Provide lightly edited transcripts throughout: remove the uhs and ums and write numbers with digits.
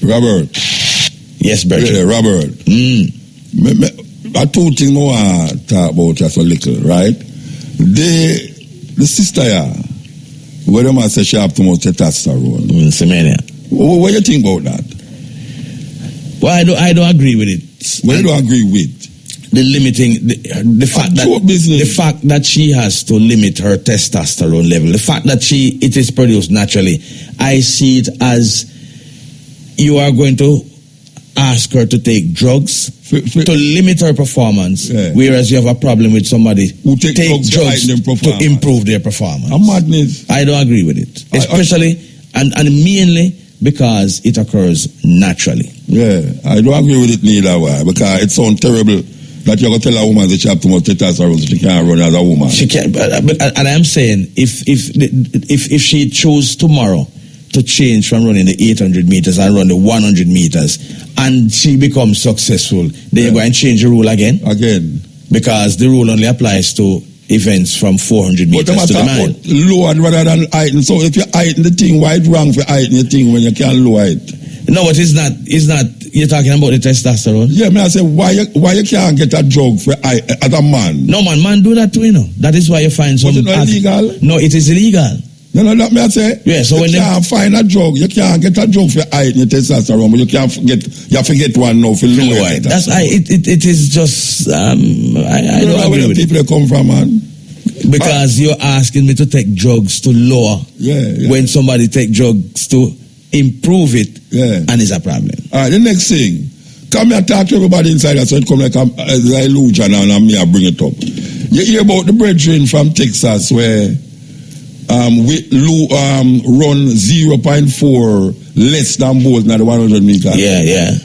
Robert. Yes, brother. Yeah, Robert. I two things I want to talk about just a little, right? The sister, where them say she have too much testosterone. What do you think about that? Well, I don't agree with it. What do you agree with? The limiting, the fact that she has to limit her testosterone level, the fact that it is produced naturally, I see it as you are going to ask her to take drugs to limit her performance, whereas you have a problem with somebody who take drugs to improve their performance. A madness. I don't agree with it, especially and mainly because it occurs naturally. Yeah, I don't agree with it neither way, because it sounds terrible that you're going to tell a woman that she have too much testosterone so she can't run as a woman. She can't, but and I'm saying if she chose tomorrow to change from running the 800 meters and run the 100 meters, and she becomes successful, then you're going to change the rule again? Again. Because the rule only applies to events from 400 meters to the mile. Lower rather than heighten. So if you heighten the thing, why it's wrong for heighten the thing when you can't lower it? No, but it's not. You're talking about the testosterone. Yeah, I say why you can't get a drug for as a man? No, man do that too, you know. That is why you find some. Is it not illegal? No, it is illegal. No, that me I say. Yeah, so you can't find a drug. You can't get a drug for heighten your testosterone, but you can't forget one now for lower it. That's it is just I don't agree where with people it. come from, man. Because you're asking me to take drugs to lower when somebody take drugs to improve it, and it's a problem. All right, the next thing, come here talk to everybody inside so it come like a illusion and me I bring it up. You hear about the brethren from Texas where run 0.4 less than Bolt at the 100 meters. Yeah.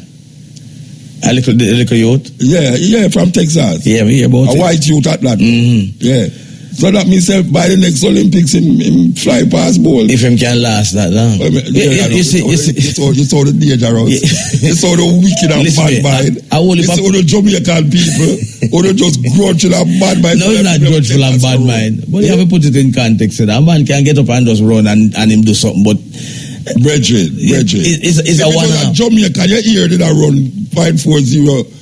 A little youth? Yeah, from Texas. Yeah, we hear about a white youth at that. Yeah. So that means by the next Olympics, him fly past Bolt. If him can last that long. You saw the dangerous. You saw the wicked and bad mind. You saw the Jamaican people who they just grudgeful and bad mind. No, it's not grudgeful and bad mind. But you have to put it in context. A man can get up and just run and him do something, but Brethren. It's a one-off. Jamaican, you hear that I run 540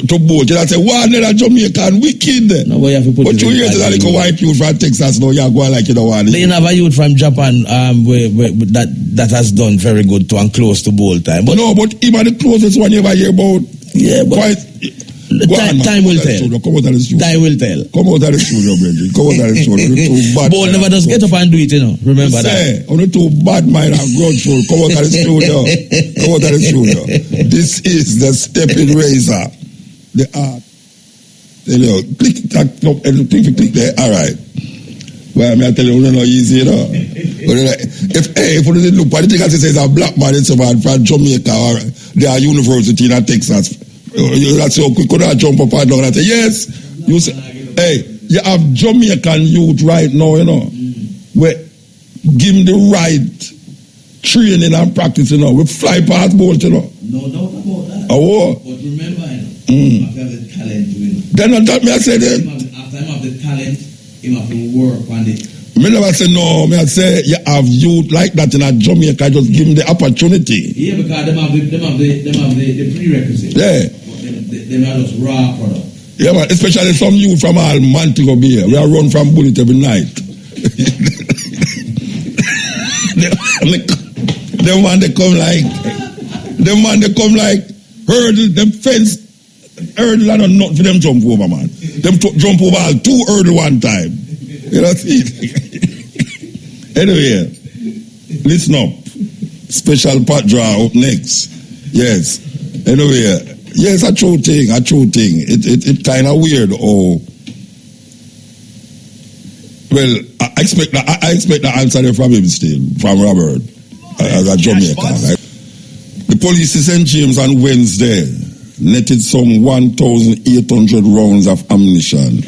to Bolt. And I say, one that Jamaican wicked. No, but you have to put but 2 years ago, like a white youth from Texas, now you're going like you don't want it. They have a youth from Japan that has done very good to and close to Bolt time. But no, but him are the closest one you ever hear about. Yeah, but time will tell. Come out of the studio. Time will tell. Come out of the studio, Bridget. Come out of the studio. Bolt never does get up and do it, you know. Remember that. Only two bad mind and grudgeful. Come out of the studio. Come out of the studio. This is the Steppin Razor. The art. Click that knob, everything you click there. All right. Well, I tell you, it's not easy, you know. If you didn't look, the thing I say is a black man in someone from Jamaica or their university in Texas. That's so quick, could I jump up and down and say, yes. You say, hey, you have Jamaican youth right now, you know. Where give them the right training and practice, you know. We fly past Bolt, you know. No doubt about that. Oh, but remember, you have the talent to win. Then on that, me I say that. After him have the talent, him have to work on it. Me never say no, me I say you have youth like that in a Jamaica, just give them the opportunity. Yeah, because them have the prerequisites. Yeah. Them are just raw product. Yeah, man, especially some youth from all Montego Bay. We are run from Bullet every night. Them man they come like hurdle, them fence hurdle and not for them jump over, man. Them jump over all 2 hurdle one time. You know, see? Anyway, listen up. Special part draw up next. Yes. Anyway, yes, a true thing. It kind of weird. Oh, well, I expect the answer there from him still, from Robert, as a Jamaican. Right? The police in St. James on Wednesday netted some 1,800 rounds of ammunition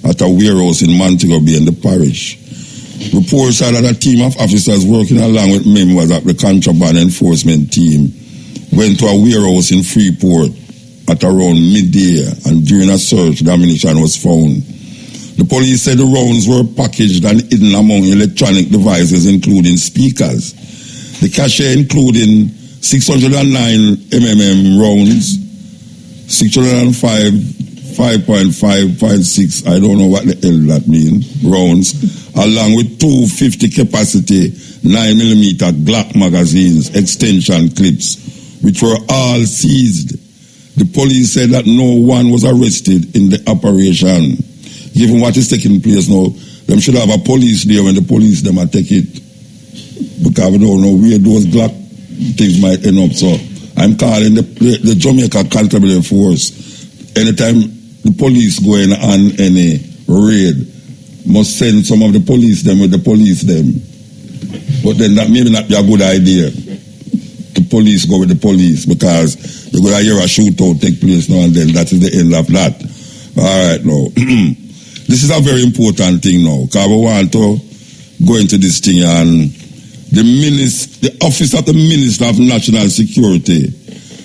at a warehouse in Montego Bay in the parish. Reports are that a team of officers working along with members of the contraband enforcement team went to a warehouse in Freeport at around midday, and during a search, the ammunition was found. The police said the rounds were packaged and hidden among electronic devices, including speakers. The cache including 609 mm rounds, 605, 5.5.6, I don't know what the hell that means, rounds, along with 250 capacity 9mm Glock magazines, extension clips, which were all seized. The police said that no one was arrested in the operation. Given what is taking place now, them should have a police there when the police them take it. Because we don't know where those Glock things might end up. So I'm calling the Jamaica Constabulary Force. Anytime the police go in on any raid, must send some of the police them with the police them. But then that maybe not be a good idea. The police go with the police, because you're going to hear a shootout take place now and then. That is the end of that. All right, now. This is a very important thing now, because we want to go into this thing, and the Office of the Minister of National Security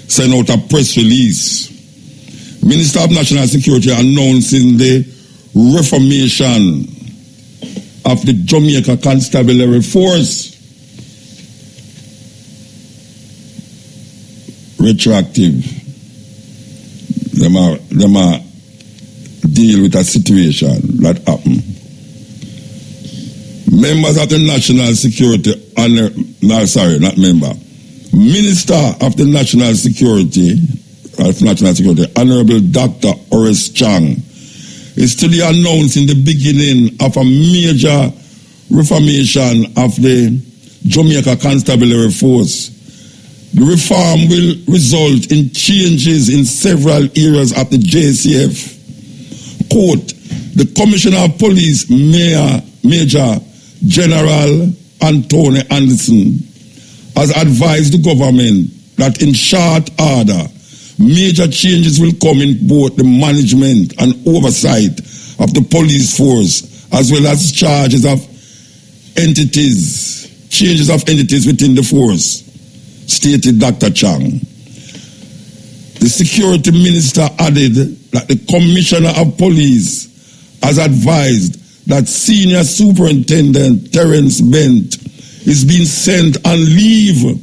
sent out a press release. Minister of National Security announcing the reformation of the Jamaica Constabulary Force. Retroactive. Them are deal with a situation that happened. Members of the National Security, Minister of the National Security, Honorable Dr. Horace Chang, is today announcing the beginning of a major reformation of the Jamaica Constabulary Force. The reform will result in changes in several areas of the JCF. Quote, the Commissioner of Police, Major General Anthony Anderson, has advised the government that in short order, major changes will come in both the management and oversight of the police force, as well as changes of entities within the force, stated Dr. Chang. The Security Minister added that the Commissioner of Police has advised that Senior Superintendent Terence Bent is being sent on leave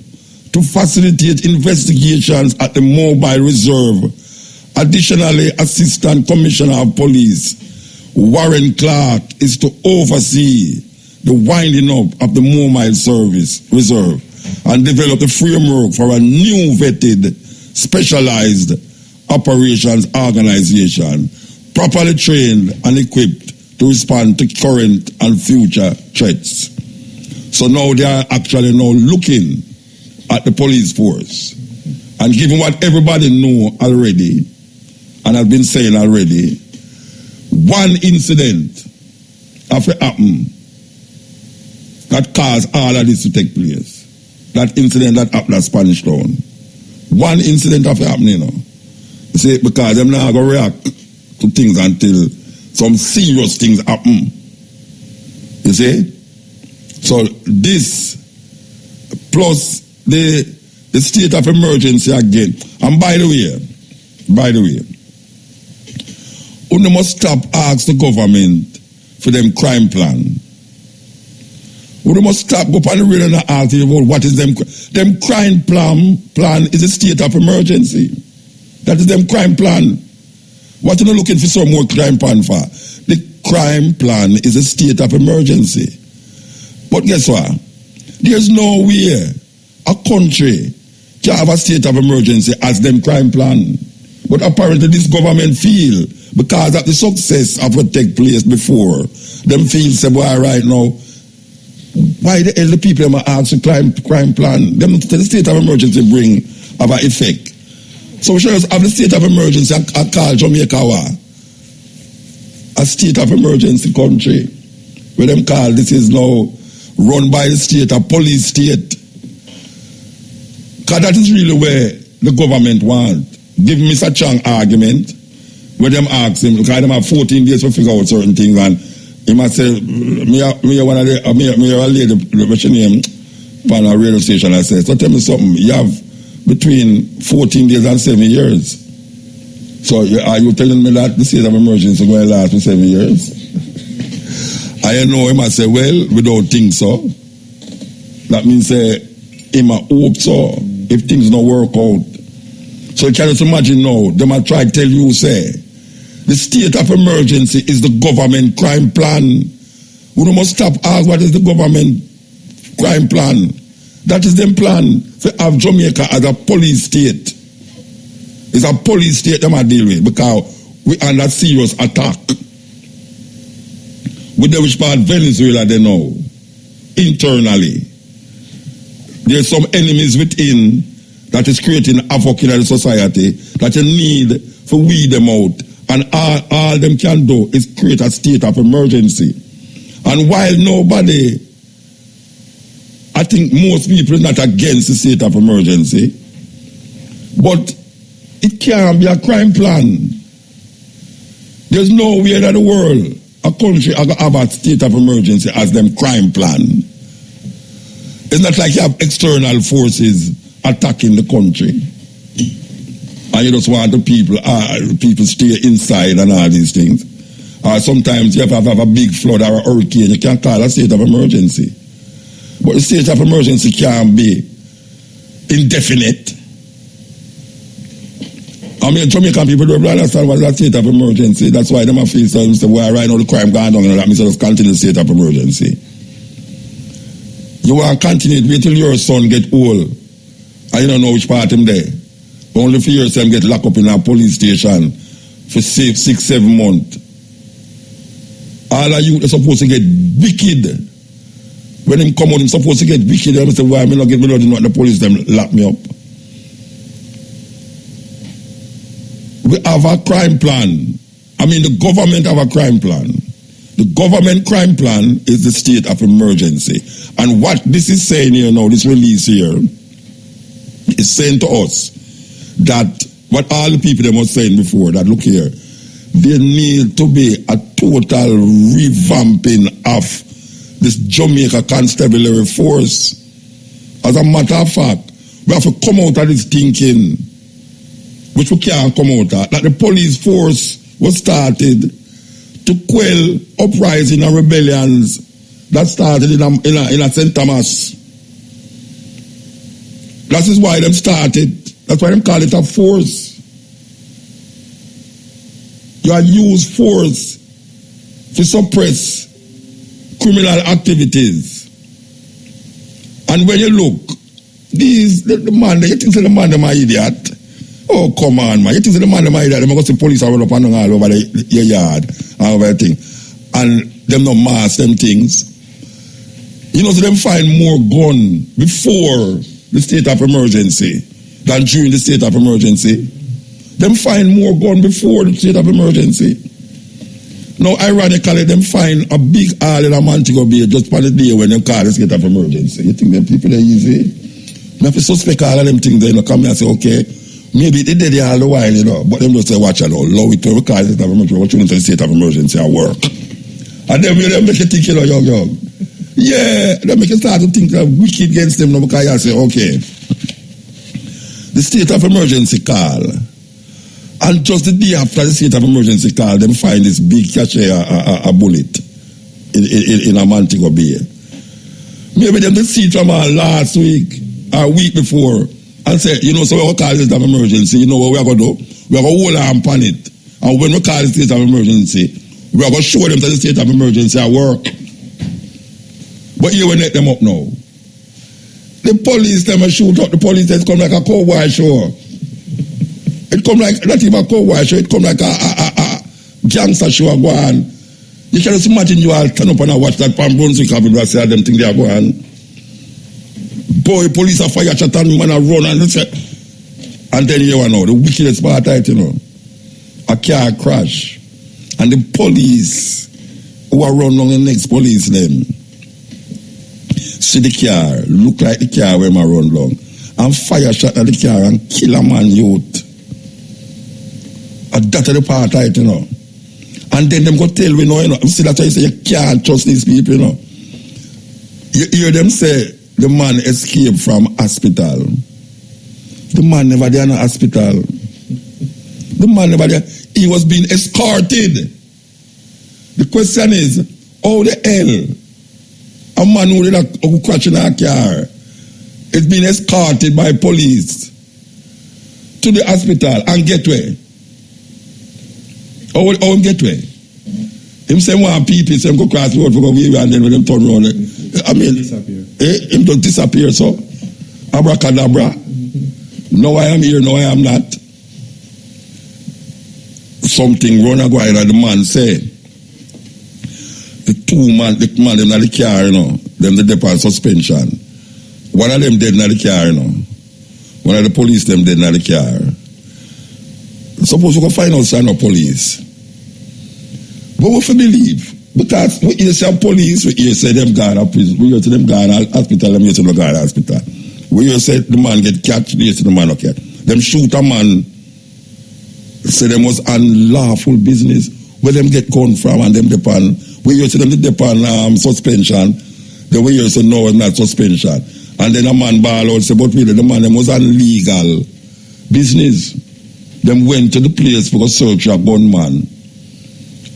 to facilitate investigations at the Mobile Reserve. Additionally, Assistant Commissioner of Police Warren Clark is to oversee the winding up of the Mobile Reserve and develop the framework for a new vetted, specialized operations organization, properly trained and equipped to respond to current and future threats. So now they are actually now looking at the police force. And given what everybody know already, and I've been saying already, one incident after happened that caused all of this to take place. That incident that happened at Spanish Town. One incident after happening, You see, because them not going to react to things until some serious things happen. You see? So this, plus the state of emergency again. And by the way, we must stop ask the government for them crime plan. We must stop go on the radio and ask about what is them crime plan is a state of emergency. That is them crime plan. What are you looking for some more crime plan for? The crime plan is a state of emergency. But guess what? There's no way a country can have a state of emergency as them crime plan. But apparently this government feel, because of the success of what take place before, them feel say, boy, right now, why the hell the people are asked to crime plan? Them the state of emergency bring have an effect. So we should have the state of emergency. I call Jamaica a state of emergency country. Where them call this is now run by the state, a police state. Because that is really where the government want. Give Mr. Chang argument where them ask him, because them have 14 days to figure out certain things, and he might say, me a lady, what's your name, on a radio station, I said, so tell me something, you have between 14 days and 7 years. So are you telling me that the state of emergency is going to last for 7 years? I know him, I say, well, we don't think so. That means him I hope so. if things don't work out. So you can just imagine now, they might try to tell you, say, the state of emergency is the government crime plan. We must stop ask what is the government crime plan. That is the plan to have Jamaica as a police state. It's a police state that I deal with because we are under serious attack. With the which part Venezuela they know. Internally. There's some enemies within that is creating havoc in the society that you need to weed them out. And all them can do is create a state of emergency. And while nobody, I think most people are not against the state of emergency, but it can't be a crime plan. There's nowhere in the world a country have a state of emergency as them crime plan. It's not like you have external forces attacking the country. And you just want the people stay inside and all these things. Or sometimes you have a big flood or a hurricane, you can't call a state of emergency. But the state of emergency can't be indefinite. I mean, Jamaican people don't understand what is a state of emergency. That's why they might feel so, well, right now the crime going down and that means just continue the state of emergency. You want to continue wait till your son get old and you don't know which part him there. Only for your son get locked up in a police station for 6-7 months. All of you are supposed to get wicked. When him come out, him supposed to get wicked. They say, why me not get me not the police them lock me up? We have a crime plan. I mean, the government have a crime plan. The government crime plan is the state of emergency. And what this is saying here now, this release here, is saying to us that what all the people them was saying before, that look here, there need to be a total revamping of this Jamaica Constabulary Force. As a matter of fact, we have to come out of this thinking, which we can't come out of, that the police force was started to quell uprising and rebellions that started in St. Thomas. That is why them started. That's why them call it a force. You use force to suppress criminal activities. And when you look, the man, you think the man them are idiot? Oh, come on, man. You think the man them are idiot? They go see police run up and down all over your yard and over everything. And them not mask them things. You know, so them find more gun before the state of emergency than during the state of emergency. Them find more gun before the state of emergency. Now, ironically, them find a big hall in a Montego Bay just on the day when they call the state of emergency. You think them people are easy? You have to suspect all of them things. They come here and say, okay, maybe they did it all the while, you know. But them just say, watch out, allow it to call the state of emergency. What you into the state of emergency at work? And then they make you think, you know, young. Yeah, they make you start to think that wicked against them now because you say, okay, the state of emergency call. And just the day after the state of emergency call, them find this big cachet, a bullet in a Montego Bay. Maybe them just see it from last week or week before and say, you know, so we'll call the state of emergency. You know what we're going to do? We're going to hold on upon it. And when we call the state of emergency, we're going to show them that the state of emergency at work. But here we let them up now. The police, them shoot up, the police, they come like a cowboy show. It come like, not even a cowboy show, it come like a gangster show go on. You can just imagine you all turn up and watch that Palm Brunswick happen and say them things they are going. Boy, police are fire shot and man are run and say, and then you know, the wickedest part of it, you know. A car crash. And the police who are run on the next police them see the car, look like the car where I run long, and fire shot at the car and kill a man youth. And that's the part of it, you know. And then them go tell we know, you know. See, that's why you say you can't trust these people, you know. You hear them say the man escaped from hospital. The man never there in a hospital. The man never there. He was being escorted. The question is, how the hell a man who crash in a car It's been escorted by police to the hospital and get where? How him get where? Him say one people, say him go cross the road for go away and then when him turn around. I mean, him don't disappear, so. Abracadabra. No, I am here, no, I am not. Something run a go and the man say, the man them in the car, you know, them the depot suspension. One of them dead in the car, you know. One of the police them dead in the car. Suppose we go find out sign of police. But we believe. Because we hear some police, we hear say them gone to prison, we hear say them gone to hospital, them hear say them gone to hospital. We hear say the man get catch, we hear say the man not catch. Them shoot a man, say them was unlawful business, where them get gun from and them depend. We hear say them depend suspension, then we hear say no, it's not suspension. And then a man ball out say, but really the man them was illegal business. Them went to the place for a search a gunman.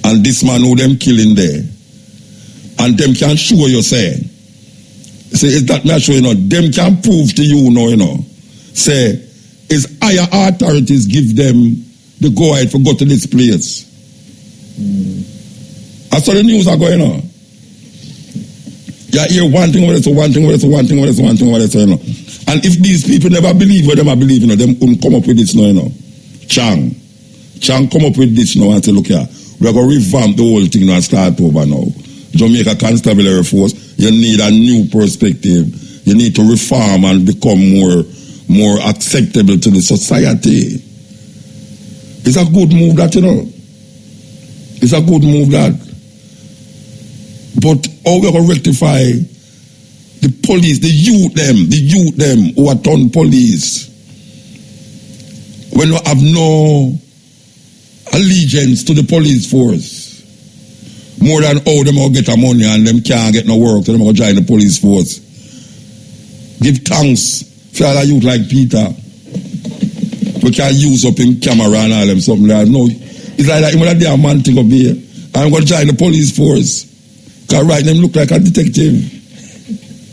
And this man who them killing there. And them can show you say is that not sure, you know, them can prove to you now, you know. Say, is higher authorities give them the go ahead for go to this place. That's how the news are going on. You hear one thing over there, one thing over there, one thing over there, one thing over there, you know. And if these people never believe what them are believing, you know, them couldn't come up with this now, you know. Chang come up with this now and say, look here, we're going to revamp the whole thing now and start over now. Jamaica Constabulary Force, you need a new perspective. You need to reform and become more acceptable to the society. It's a good move that, you know. It's a good move that. But how we going to rectify the police, the youth them who are turned police, when you have no allegiance to the police force, more than how them all get a money and them can't get no work, so them all join the police force. Give thanks for all the youth like Peter. We can use up in camera and all them something like that. No, it's like that, even that damn man thing up here. I'm going to join the police force. Because right them look like a detective.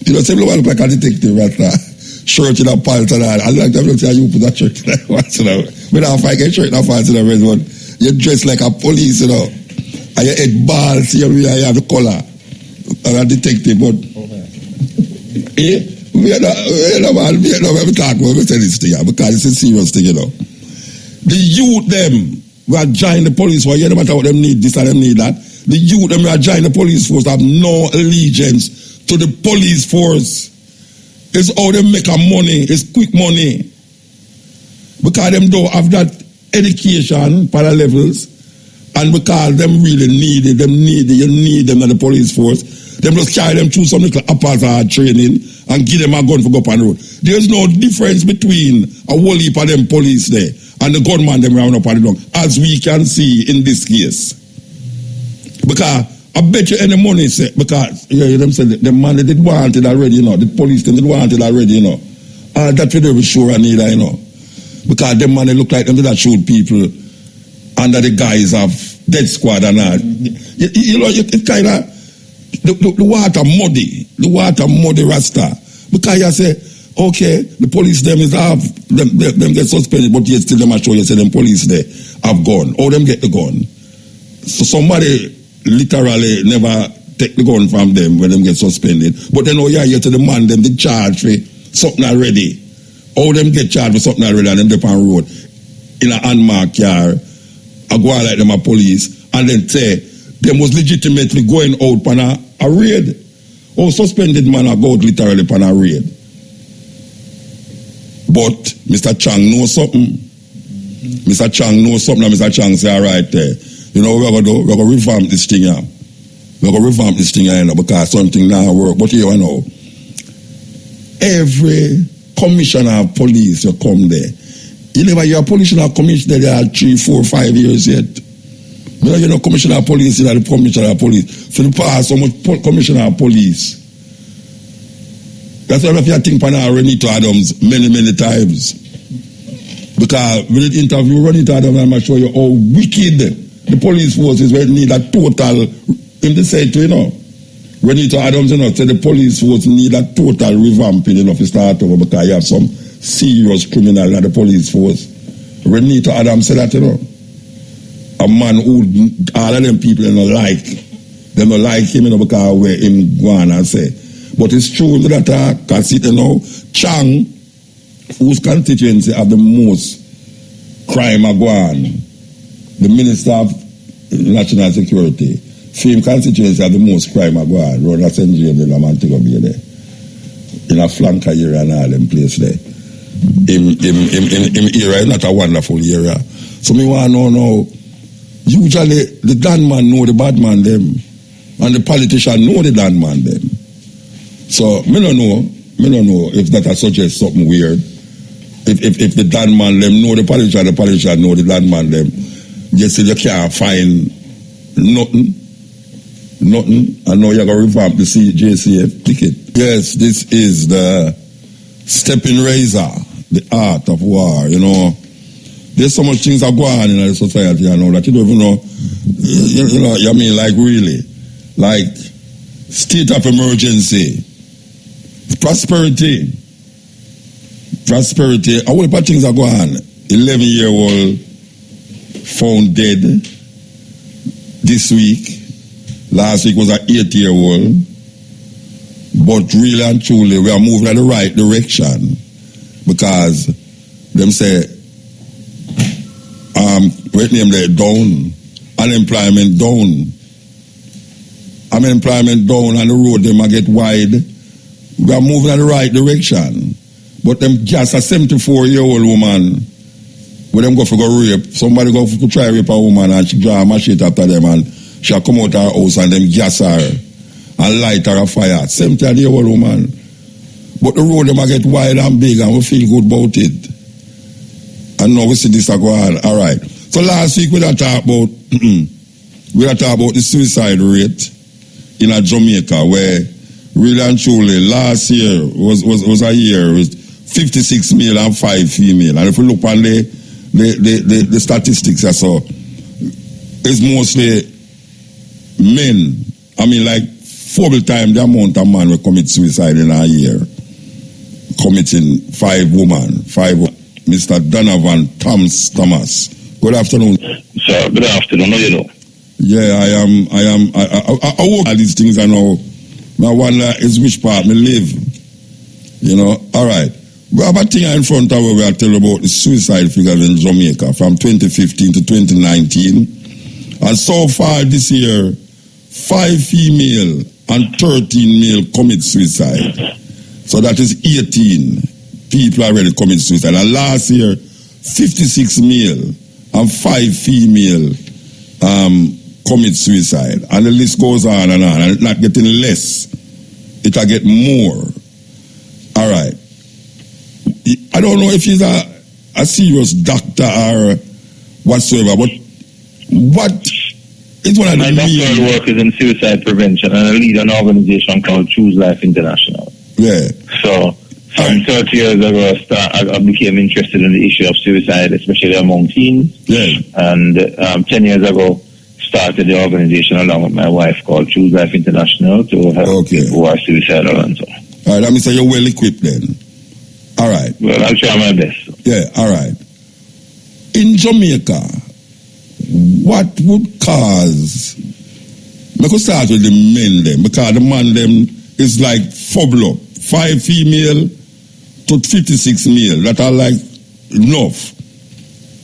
You know, some look like a detective right now. Shirt in a pants and all. I like them to say you put that shirt in that once, you know. But if I get shirt in a pants in a red one, you dress like a police, you know. And your head balls, you have the collar. And a detective, but we talk about we say this thing, because it's a serious thing, you know. The youth them we are joining the police force, no matter what them need, this and them need that. The youth them we are joining the police force have no allegiance to the police force. It's how they make a money, it's quick money. Because them don't have that education for the levels, and because them really need it, you need them in the police force. Them just carry them through some little apartheid training and give them a gun for go up on the road. There's no difference between a whole heap of them police there and the gunman them round up on the ground, as we can see in this case. Because I bet you any money say, because them said the man they did want it already, you know, the police them did want it already, you know. That's what they were sure and either, you know. Because them man they look like them did that shoot people under the guise of dead squad and all. You know, it kind of the water muddy rasta. Because you say, okay, the police them is have them get suspended, but yet still them show you say them police there have gun. Or them get the gun. So somebody literally never take the gun from them when them get suspended. But then you hear to the man them they charge for something already. All them get charged for something already and them dip on road in a unmarked car. I go out like them a police and then say them was legitimately going out on a raid. Or suspended man are go out literally on a raid. But Mr. Chang knows something. Mr. Chang knows something and Mr. Chang say, all right there. You know, we're going to revamp this thing here. We're going to revamp this thing here, you know, because something now work. But you know, every commissioner of police you come there. You never hear a commissioner of police there 3, 4, 5 years yet. You know, commissioner of police, you know, the commissioner of police. For the past, so much commissioner of police. That's why if you think about Renito Adams many times. Because when it interview Renito Adams, I'm going to show you how wicked the police force is when it need a total, in the same, you know. Renita Adams, said the police force need a total revamping, to start over because you have some serious criminal in the police force. Renita Adams said that, a man who all of them people they don't like him, because where him go on and say. But it's true that because Chang, whose constituency have the most crime go on, the Minister of National Security, same constituency have the most crime go on, around St. James and Montego Bay there. In a flanker area and all them place there. In area is not a wonderful area. So me want to know now, usually the Dan man know the bad man them, and the politician know the Dan man them. So me don't know if that suggests something weird. If the Dan man them know the politician know the Dan man them, just say you can't find nothing. I know you're going to revamp the JCF ticket. Yes, this is the Steppin Razor, the art of war, There's so much things that go on in the society, that you don't even know, I mean, like really, like state of emergency, prosperity. A whole lot of things that go on. 11-year-old found dead this week. Last week was an 8-year-old. But really and truly, we are moving in the right direction. Because them say, what name they down, unemployment down. Unemployment down and the road them get wide. We are moving in the right direction. But them just a 74-year-old woman, when them go for rape, somebody go for try rape a woman and she draw a machete after them and she'll come out her house and them gas her and light her a fire. 70-year-old woman. But the road them get wide and big and we feel good about it. And now we see this go on. All right. So last week we talk about the suicide rate in Jamaica, where really and truly last year was a year with 56 male and 5 female. And if we look on the statistics, so it's mostly men. I mean, like 4 times the amount of men will commit suicide in a year. Committing 5 women. Mr. Donovan Thomas. Good afternoon. Sir, good afternoon. How you know? Yeah, I work all these things I know. My wonder is which part me live. All right. We have a thing in front of us where I tell you about the suicide figures in Jamaica from 2015 to 2019. And so far this year, 5 female and 13 male commit suicide. So that is 18 people already commit suicide. And last year, 56 male and 5 female commit suicide. And the list goes on, and it's not getting less. It'll get more. All right. I don't know if he's a serious doctor or whatsoever, but what is one of the My doctoral work is in suicide prevention, and I lead an organization called Choose Life International. Yeah. So, some 30 years ago, I became interested in the issue of suicide, especially among teens. Yeah. And 10 years ago, started the organization along with my wife called Choose Life International to help people who are suicidal and so on. All right, that means you're well equipped then. All right. Well, I'll try my best. Yeah, all right. In Jamaica, what would cause... I could start with the men them, because the man them is like fobble up. 5 female to 56 male. That are like enough.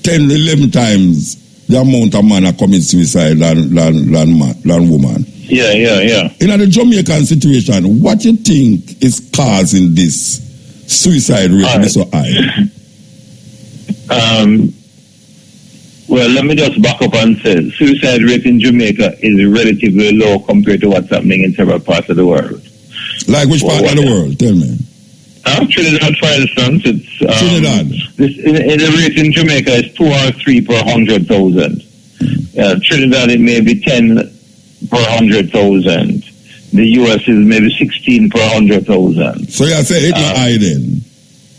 10, 11 times the amount of man that commit suicide than woman. Yeah. In the Jamaican situation, what do you think is causing this suicide rate to be so high? Well, let me just back up and say, suicide rate in Jamaica is relatively low compared to what's happening in several parts of the world. Like which part of the world? Tell me. Trinidad, for instance, it's Trinidad. The rate in Jamaica is 2 or 3 per 100,000. Trinidad, it may be 10 per 100,000. The US is maybe 16 per 100,000. So you say it's not high then?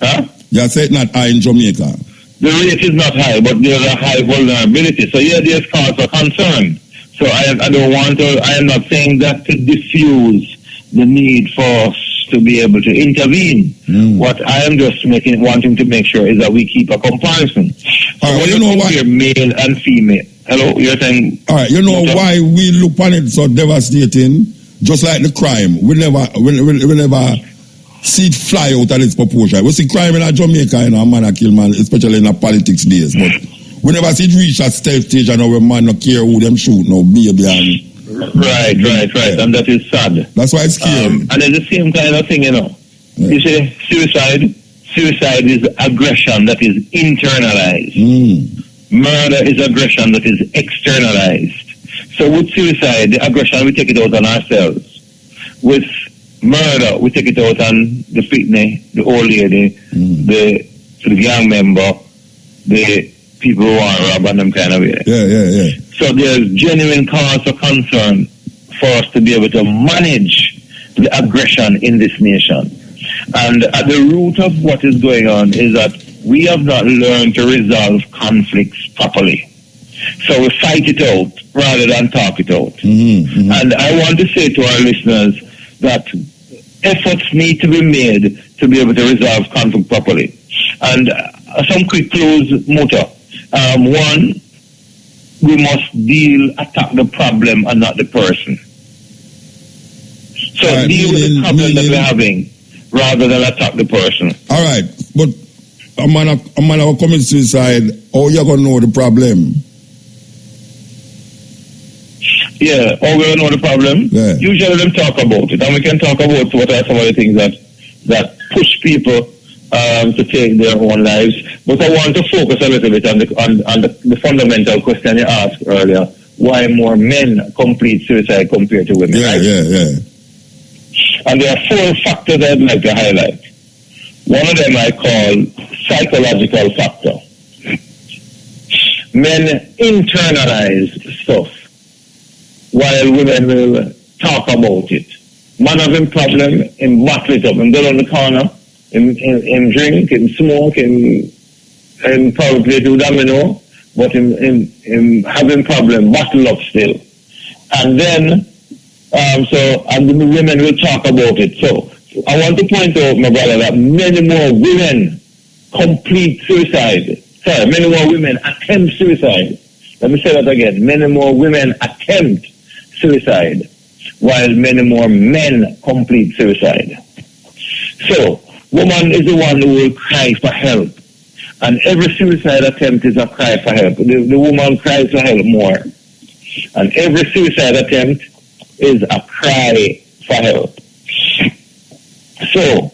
Huh? You say it's not high in Jamaica? The rate is not high, but there's a high vulnerability. So yeah, there's cause for concern. So I don't want to, I am not saying that to diffuse the need for us to be able to intervene. What I am just wanting to make sure is that we keep a comparison. So All right, you know why? Male and female. Hello, you're saying? All right, you know why we look on it so devastating? Just like the crime, we never see it fly out of its proportion. We see crime in Jamaica, you know, a man a kill man, especially in the politics days. But we never see it reach that stage and our man no care who them shoot, no baby and. Right. And that is sad. That's why it's scary. And it's the same kind of thing, you know. Yeah. You see, suicide is aggression that is internalized. Murder is aggression that is externalized. So with suicide, the aggression, we take it out on ourselves. With murder, we take it out on the pitney, the old lady, the gang member, the people who are robbing them kind of way. Yeah. So there's genuine cause for concern for us to be able to manage the aggression in this nation. And at the root of what is going on is that we have not learned to resolve conflicts properly. So we fight it out rather than talk it out. And I want to say to our listeners that efforts need to be made to be able to resolve conflict properly. And some quick clues, Muta. One, we must attack the problem and not the person. So deal with the problem that we're having rather than attack the person. All right, but a man will commit suicide, how you going to know the problem? Yeah, how we know the problem? Yeah. Usually them talk about it, and we can talk about what are some of the things that push people to take their own lives. But I want to focus a little bit on the fundamental question you asked earlier: why more men complete suicide compared to women? Yeah. And there are 4 factors I'd like to highlight. One of them I call psychological factor. Men internalize stuff while women will talk about it. Man have a problem, him bottle it up, and go on the corner, him drink, him smoke, him probably do domino, but him having problem, bottle up still. And then, and the women will talk about it. So I want to point out, my brother, that many more women complete suicide. Sorry, many more women attempt suicide. Let me say that again. Many more women attempt suicide, while many more men complete suicide. So, woman is the one who will cry for help. And every suicide attempt is a cry for help. The woman cries for help more. And every suicide attempt is a cry for help. So,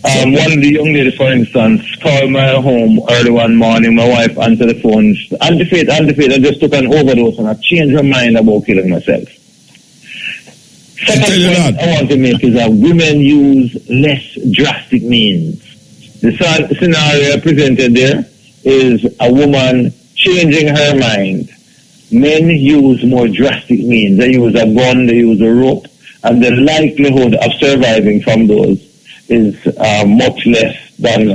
one of the young ladies, for instance, called my home early one morning. My wife answered the phone. Anti-faith, I just took an overdose and I changed her mind about killing myself. Second point I want to make is that women use less drastic means. The scenario presented there is a woman changing her mind. Men use more drastic means. They use a gun, they use a rope, and the likelihood of surviving from those is much less than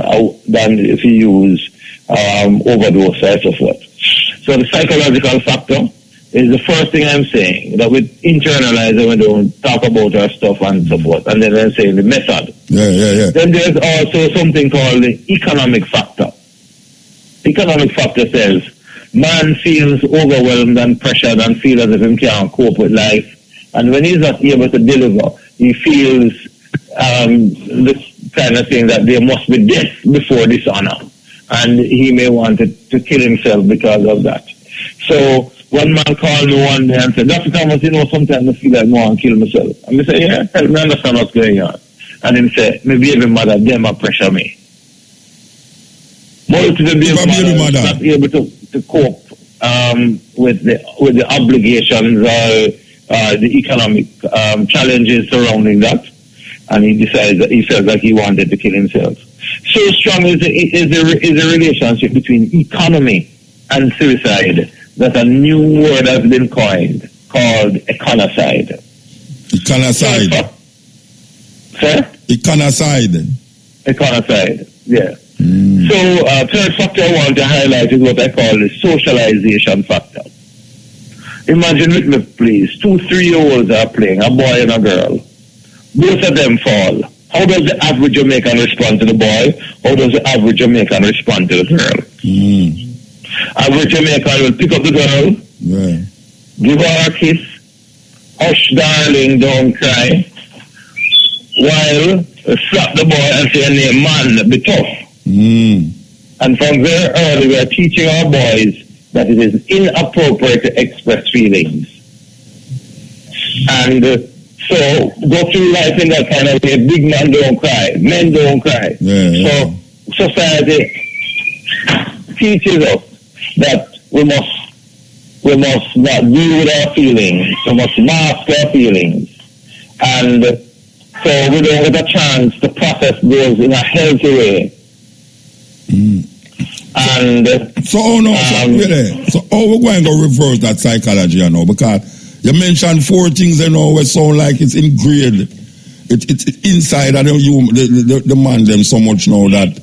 if you use overdose or so forth. So the psychological factor is the first thing I'm saying, that we internalize and we don't talk about our stuff and so forth. And then I'm saying the method. Yeah. Then there's also something called the economic factor. Economic factor says, man feels overwhelmed and pressured and feels as if he can't cope with life. And when he's not able to deliver, he feels this kind of thing that there must be death before dishonor. And he may want to kill himself because of that. So one man called me one day and said, Dr. Thomas, sometimes I feel like I want to kill myself. And I said, yeah, help me understand what's going on. And he said, my baby mother, them a pressure me. Most of the baby mother not able to cope with the obligations or the economic challenges surrounding that. And he decided that he felt like he wanted to kill himself. So strong is the relationship between economy and suicide that a new word has been coined called econocide. Econocide. Sir? Econocide. Econocide, yeah. So third factor I want to highlight is what I call the socialization factor. Imagine with me, please. 2 3-year-olds are playing, a boy and a girl. Both of them fall. How does the average Jamaican respond to the boy? How does the average Jamaican respond to the girl? Average Jamaican will pick up the girl, give her a kiss, hush, darling, don't cry, while slap the boy and say, "Name man, be tough." And from very early, we are teaching our boys that it is inappropriate to express feelings. And so go through life in that kind of way. Big man don't cry, men don't cry. So society teaches us that we must not deal with our feelings. We must mask our feelings. And so we don't get a chance to process those in a healthy way. And so how we're going to reverse that psychology, you know, because you mentioned 4 things, you know, which sound like it's ingrained. It's inside of the man them so much now that,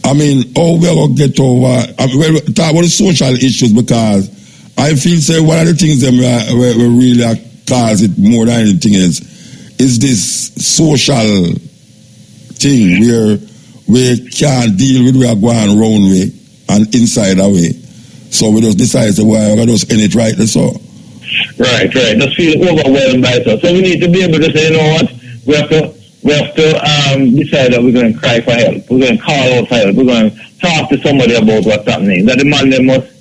I mean, how we're going to get over, we'll talk about the social issues, because I feel, say, one of the things that we really cause it more than anything is this social thing where we can't deal with, we are going round way and inside our way. So we just decide, well, we're going to just end it right, that's all. Right. Just feel overwhelmed by it. So we need to be able to say, you know what, we have to decide that we're going to cry for help. We're going to call out for help. We're going to talk to somebody about what's happening. That the man they must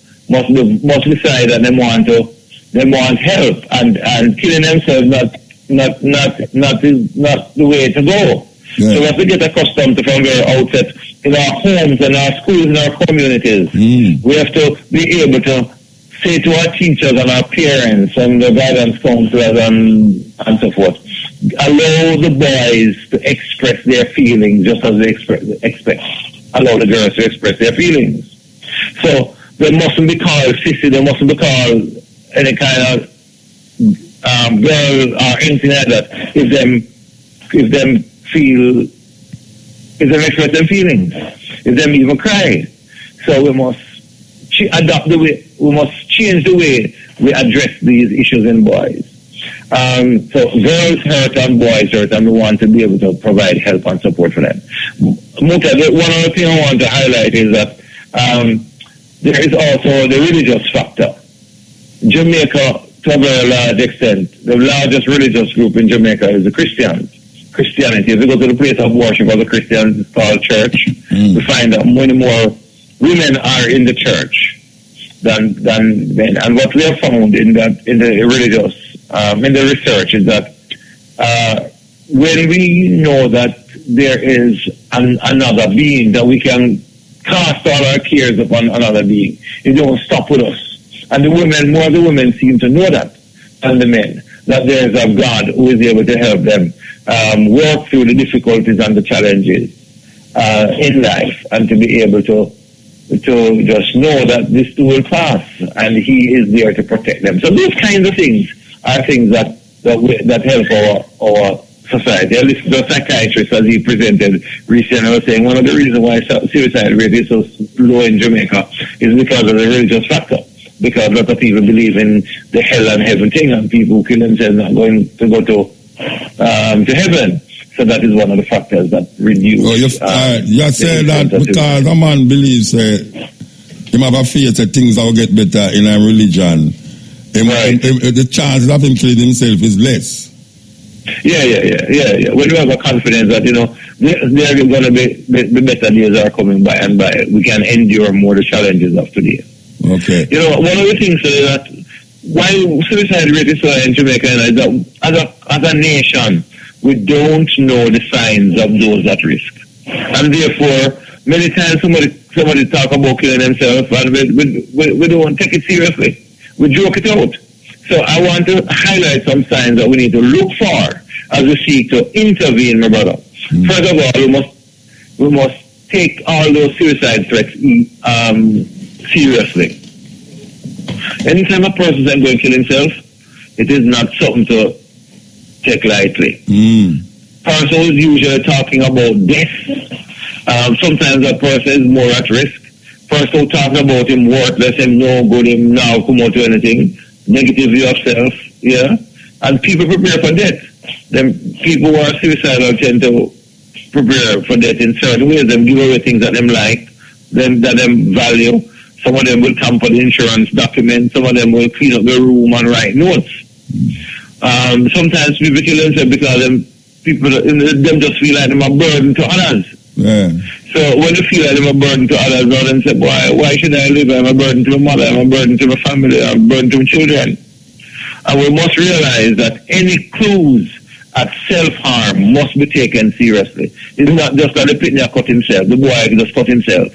decide that they want help, and killing themselves not the way to go. So we have to get accustomed to, from very outset, in our homes and our schools and our communities. We have to be able to say to our teachers and our parents and the guidance counselors and so forth, allow the boys to express their feelings just as they expect. Allow the girls to express their feelings. So they mustn't be called sissy, they mustn't be called any kind of girl or anything like that if them express their feelings, if them even cry. So we must change the way we address these issues in boys. So girls hurt and boys hurt, and we want to be able to provide help and support for them. Muta, one other thing I want to highlight is that there is also the religious factor. Jamaica, to a very large extent, the largest religious group in Jamaica is the Christianity. If you go to the place of worship of the Christians, it's called church, we find that many more women are in the church than men. And what we have found in the religious, in the research is that when we know that there is another being, that we can cast all our cares upon another being, it don't stop with us. And more the women seem to know that than the men, that there is a God who is able to help them work through the difficulties and the challenges in life, and to be able to just know that this too will pass, and He is there to protect them. So those kinds of things are things that help our society. I listened to a psychiatrist as he presented recently, was saying one of the reasons why suicide rate is so low in Jamaica is because of the religious factor. Because a lot of people believe in the hell and heaven thing, and people who kill themselves are going to go to heaven. So that is one of the factors that reduce. You say that because a man believes him have a faith that things will get better in a religion, the chances of him killing himself is less. Yeah. When you have a confidence that, you know, there are going to be better days are coming by and by, we can endure more the challenges of today. Okay. You know, one of the things is that why suicide rate is so high in Jamaica is that as a nation, we don't know the signs of those at risk. And therefore, many times somebody talk about killing themselves, and we don't take it seriously. We joke it out. So I want to highlight some signs that we need to look for as we seek to intervene, my brother. First of all, we must take all those suicide threats seriously. Anytime a person is going to kill himself, it is not something to take lightly. Person is usually talking about death. Sometimes that person is more at risk. Person talking about him worthless, him no good, him now come out to anything. negative view of self, yeah, and people prepare for death. Them people who are suicidal tend to prepare for death in certain ways. Them give away things that them like, that them value. Some of them will come for the insurance documents. Some of them will clean up their room and write notes. Sometimes people kill themselves because them just feel like them a burden to others. Yeah. So when you feel like I'm a burden to others, now then say, why should I live? I'm a burden to my mother, I'm a burden to my family, I'm a burden to my children. And we must realize that any clues at self-harm must be taken seriously. It's not just that the pitney cut himself, the boy just cut himself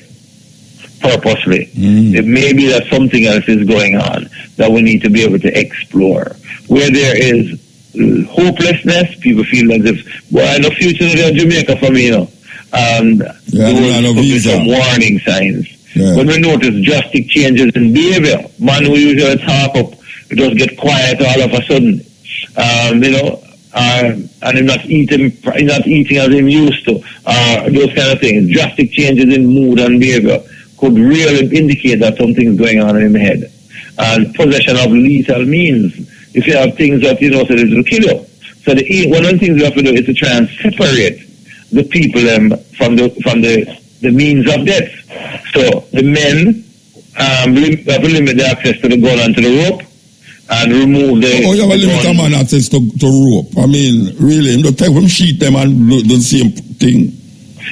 purposely. It may be that something else is going on that we need to be able to explore. Where there is hopelessness, people feel as if, no future in Jamaica for me, you know. And there will be some warning signs. Yeah. When we notice drastic changes in behavior, man who usually talk up, it just get quiet all of a sudden. And he's not eating as he used to. Those kind of things. Drastic changes in mood and behavior could really indicate that something's going on in the head. And possession of lethal means, if you have things that so it will kill you. So one of the things we have to do is to try and separate the people from the means of death. So the men have to limit their access to the gun and to the rope and remove the. You have a limit of man access to rope. I mean, really, you don't take them sheet them and do the same thing.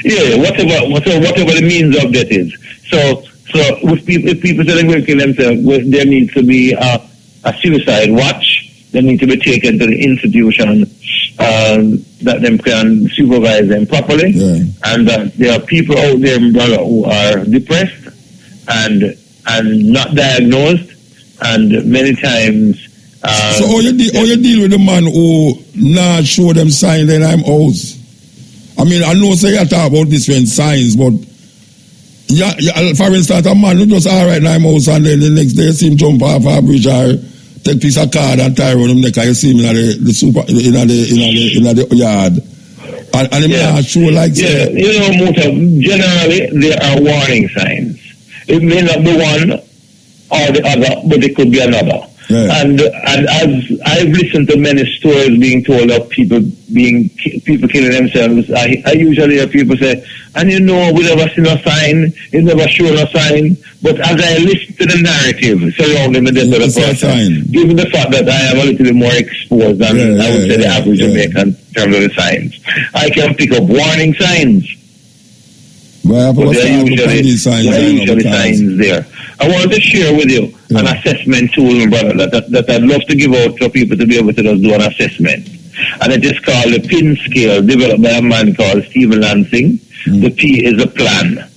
Yeah, whatever the means of death is. So if people say they're going to kill themselves, there needs to be a suicide watch. They need to be taken to the institution that them can supervise them properly, and there are people out there, brother, who are depressed and not diagnosed, and many times. So how you deal with the man who not show them signs that I'm out? I mean, I know say you talk about different signs, but for instance, a man who just all right, I'm out, and then the next day see him jump off a bridge or take piece of card and tie around him neck, and you see him in the yard. And him not show like that. Muta, generally there are warning signs. It may not be one or the other, but it could be another. Yeah. And as I've listened to many stories being told of people killing themselves, I usually hear people say, and we never seen a sign, it never showed a sign. But as I listen to the narrative surrounding the death of the person, given the fact that I am a little bit more exposed than I would say the average Jamaican in terms of the signs, I can pick up warning signs. But there are usually signs there. I wanted to share with you an assessment tool, brother, that I'd love to give out to people to be able to just do an assessment. And it is called the PIN scale, developed by a man called Stephen Lansing. The P is a plan.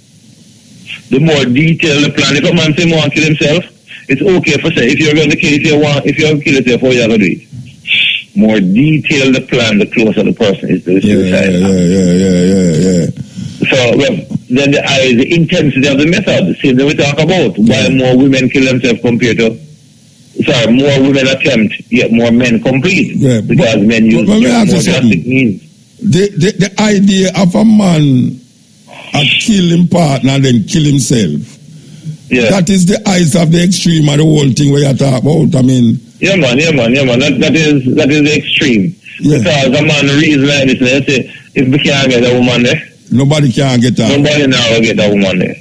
The more detailed the plan, if a man say want to kill himself, it's okay for say, if you're going to kill, if you have to kill yourself, how you have to do it? More detailed the plan, the closer the person is to the suicide. So, then the intensity of the method, see that we talk about, why more women kill themselves compared to, more women attempt, yet more men complete, because men use more drastic means. The idea of a man kill him partner and then kill himself, that is the eyes of the extreme of the whole thing where you talk about. I mean, yeah man. That is the extreme. Because a man reason like this, let's say, if we can't get a woman there, nobody can get that. Nobody now will get that woman there.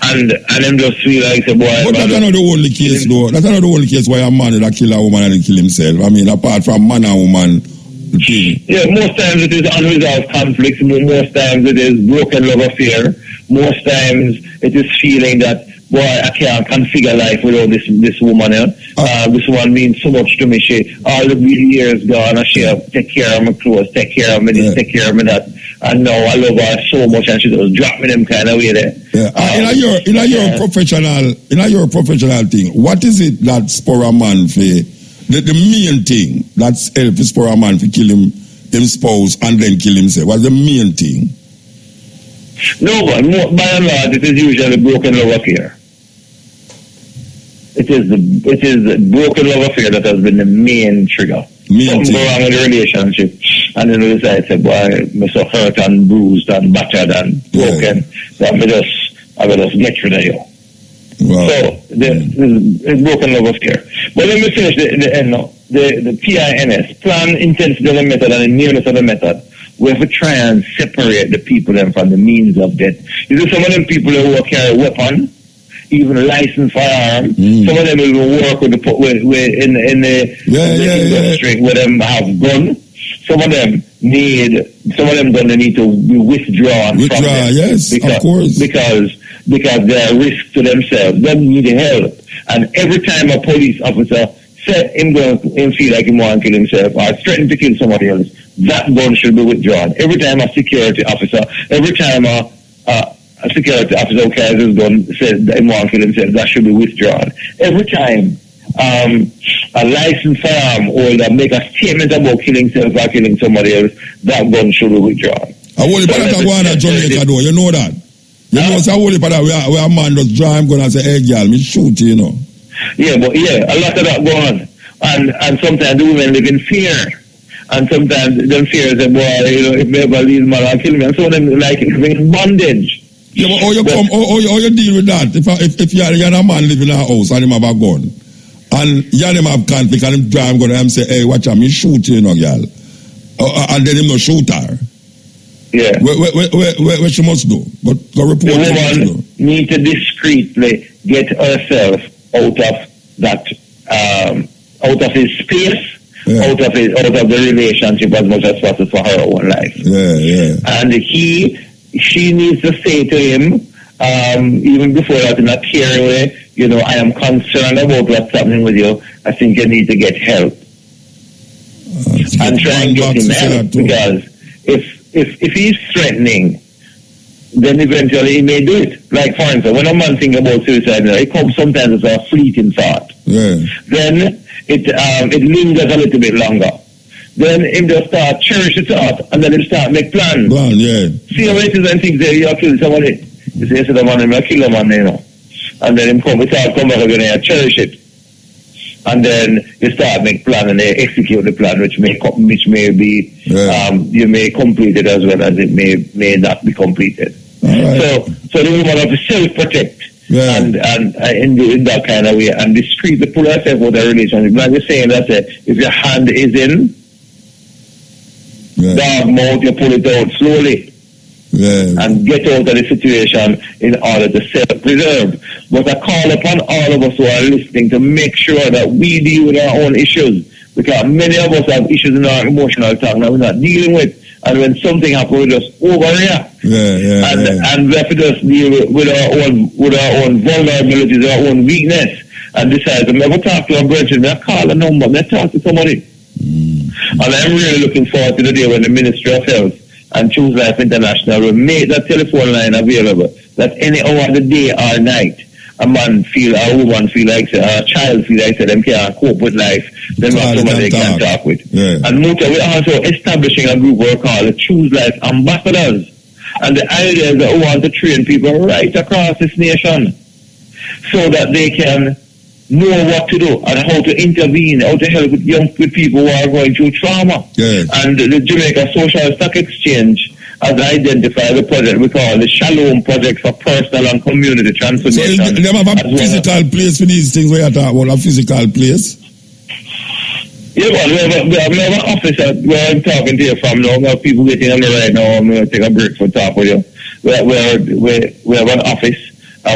And them just feel like a boy. But that's not the only case though. That's not the only case why a man that kill a woman and then kill himself. I mean, apart from man and woman thing. Yeah, most times it is unresolved conflicts. Most times it is broken love affair. Most times it is feeling that, boy, I can't configure life without this woman. This woman means so much to me. She all the years gone, and she take care of my clothes, take care of me this, take care of me that. And now I love her so much, and she just drop me them kind of way there. In your professional thing, what is it that spur a man for the main thing that's help spur a man for kill him spouse and then kill himself? What's the main thing? No, but by and large, it is usually broken love affair. It is the broken love affair that has been the main trigger. Something go wrong in the relationship, and then we decide, say, boy, I'm so hurt and bruised and battered and broken that I just get rid of you. Wow. So it's broken love affair. Well, let me finish the end now. The PINS, plan, intensity of the method and the nearness of the method. We have to try and separate the people then from the means of death. You see, some of them people who carry a weapon, even a licensed firearm, some of them will work with in the industry where them have gun. Some of them gonna need to be withdrawn from them. Yes, of course. Because they are a risk to themselves. They need help. And every time a police officer said him feel like he want to kill himself or threaten to kill somebody else, that gun should be withdrawn. Every time a security officer who carries his gun says that he want to kill himself, that should be withdrawn. Every time a licensed firearm holder make a statement about killing himself or killing somebody else, that gun should be withdrawn. I want to go on Jamaica though, you know that? You know, so where a man just draw him gun and say, hey girl, me shoot you, you know. Yeah, but a lot of that go on. And sometimes the women live in fear. And sometimes them fear say, boy, if me ever leave man, I'll kill me. And some of them like living in bondage. Yeah, but how you deal with that? If you're a man living in a house and him have a gun, and you him have conflict and him drive him gun and say, hey, watch out, me shoot you, girl. And then him no shoot her. Yeah. What she must do? But go report the woman need to discreetly get herself out of that, out of his space, out of the relationship as much as possible for her own life. And she needs to say to him, even before that, in a teary way, I am concerned about what's happening with you. I think you need to get help. And try and get him help, because if he's threatening, then eventually he may do it. Like, for instance, when a man thinks about suicide, it comes sometimes as a fleeting thought. Then it lingers a little bit longer. Then him just start cherish the thought, and then him start make plans. See how it is when things say you kill somebody. You say, the man, I'm going to kill a man, And then him come back again and cherish it. And then you start make plan and they execute the plan, which may be you may complete it as well as it may not be completed. So the woman have to self-protect and in that kind of way and discreetly pull herself out of the relationship. Like we're saying that if your hand is in dog mouth, you pull it out slowly. And get out of the situation in order to self-preserve. But I call upon all of us who are listening to make sure that we deal with our own issues, because many of us have issues in our emotional tongue that we're not dealing with, and when something happens, we just overreact. And we have to just deal with our own vulnerabilities, our own weakness, and decide to never talk to a brethren. I call a number, I talk to somebody. And I'm really looking forward to the day when the Ministry of Health and Choose Life International will make that telephone line available, that any hour of the day or night a man feel, or a woman feel like, or a child feel like them can't cope with life, then have somebody they can talk with. And we're also establishing a group we call the Choose Life Ambassadors. And the idea is that we want to train people right across this nation so that they can know what to do and how to intervene, how to help with people who are going through trauma. And the Jamaica Social Stock Exchange has identified the project we call the Shalom Project for Personal and Community Transformation. So they have a physical place for these things where you talk about, a physical place? Yeah, well, we have an office where I'm talking to you from now. We have people waiting on me right now. I'm going to take a break for talk with you. We have an office.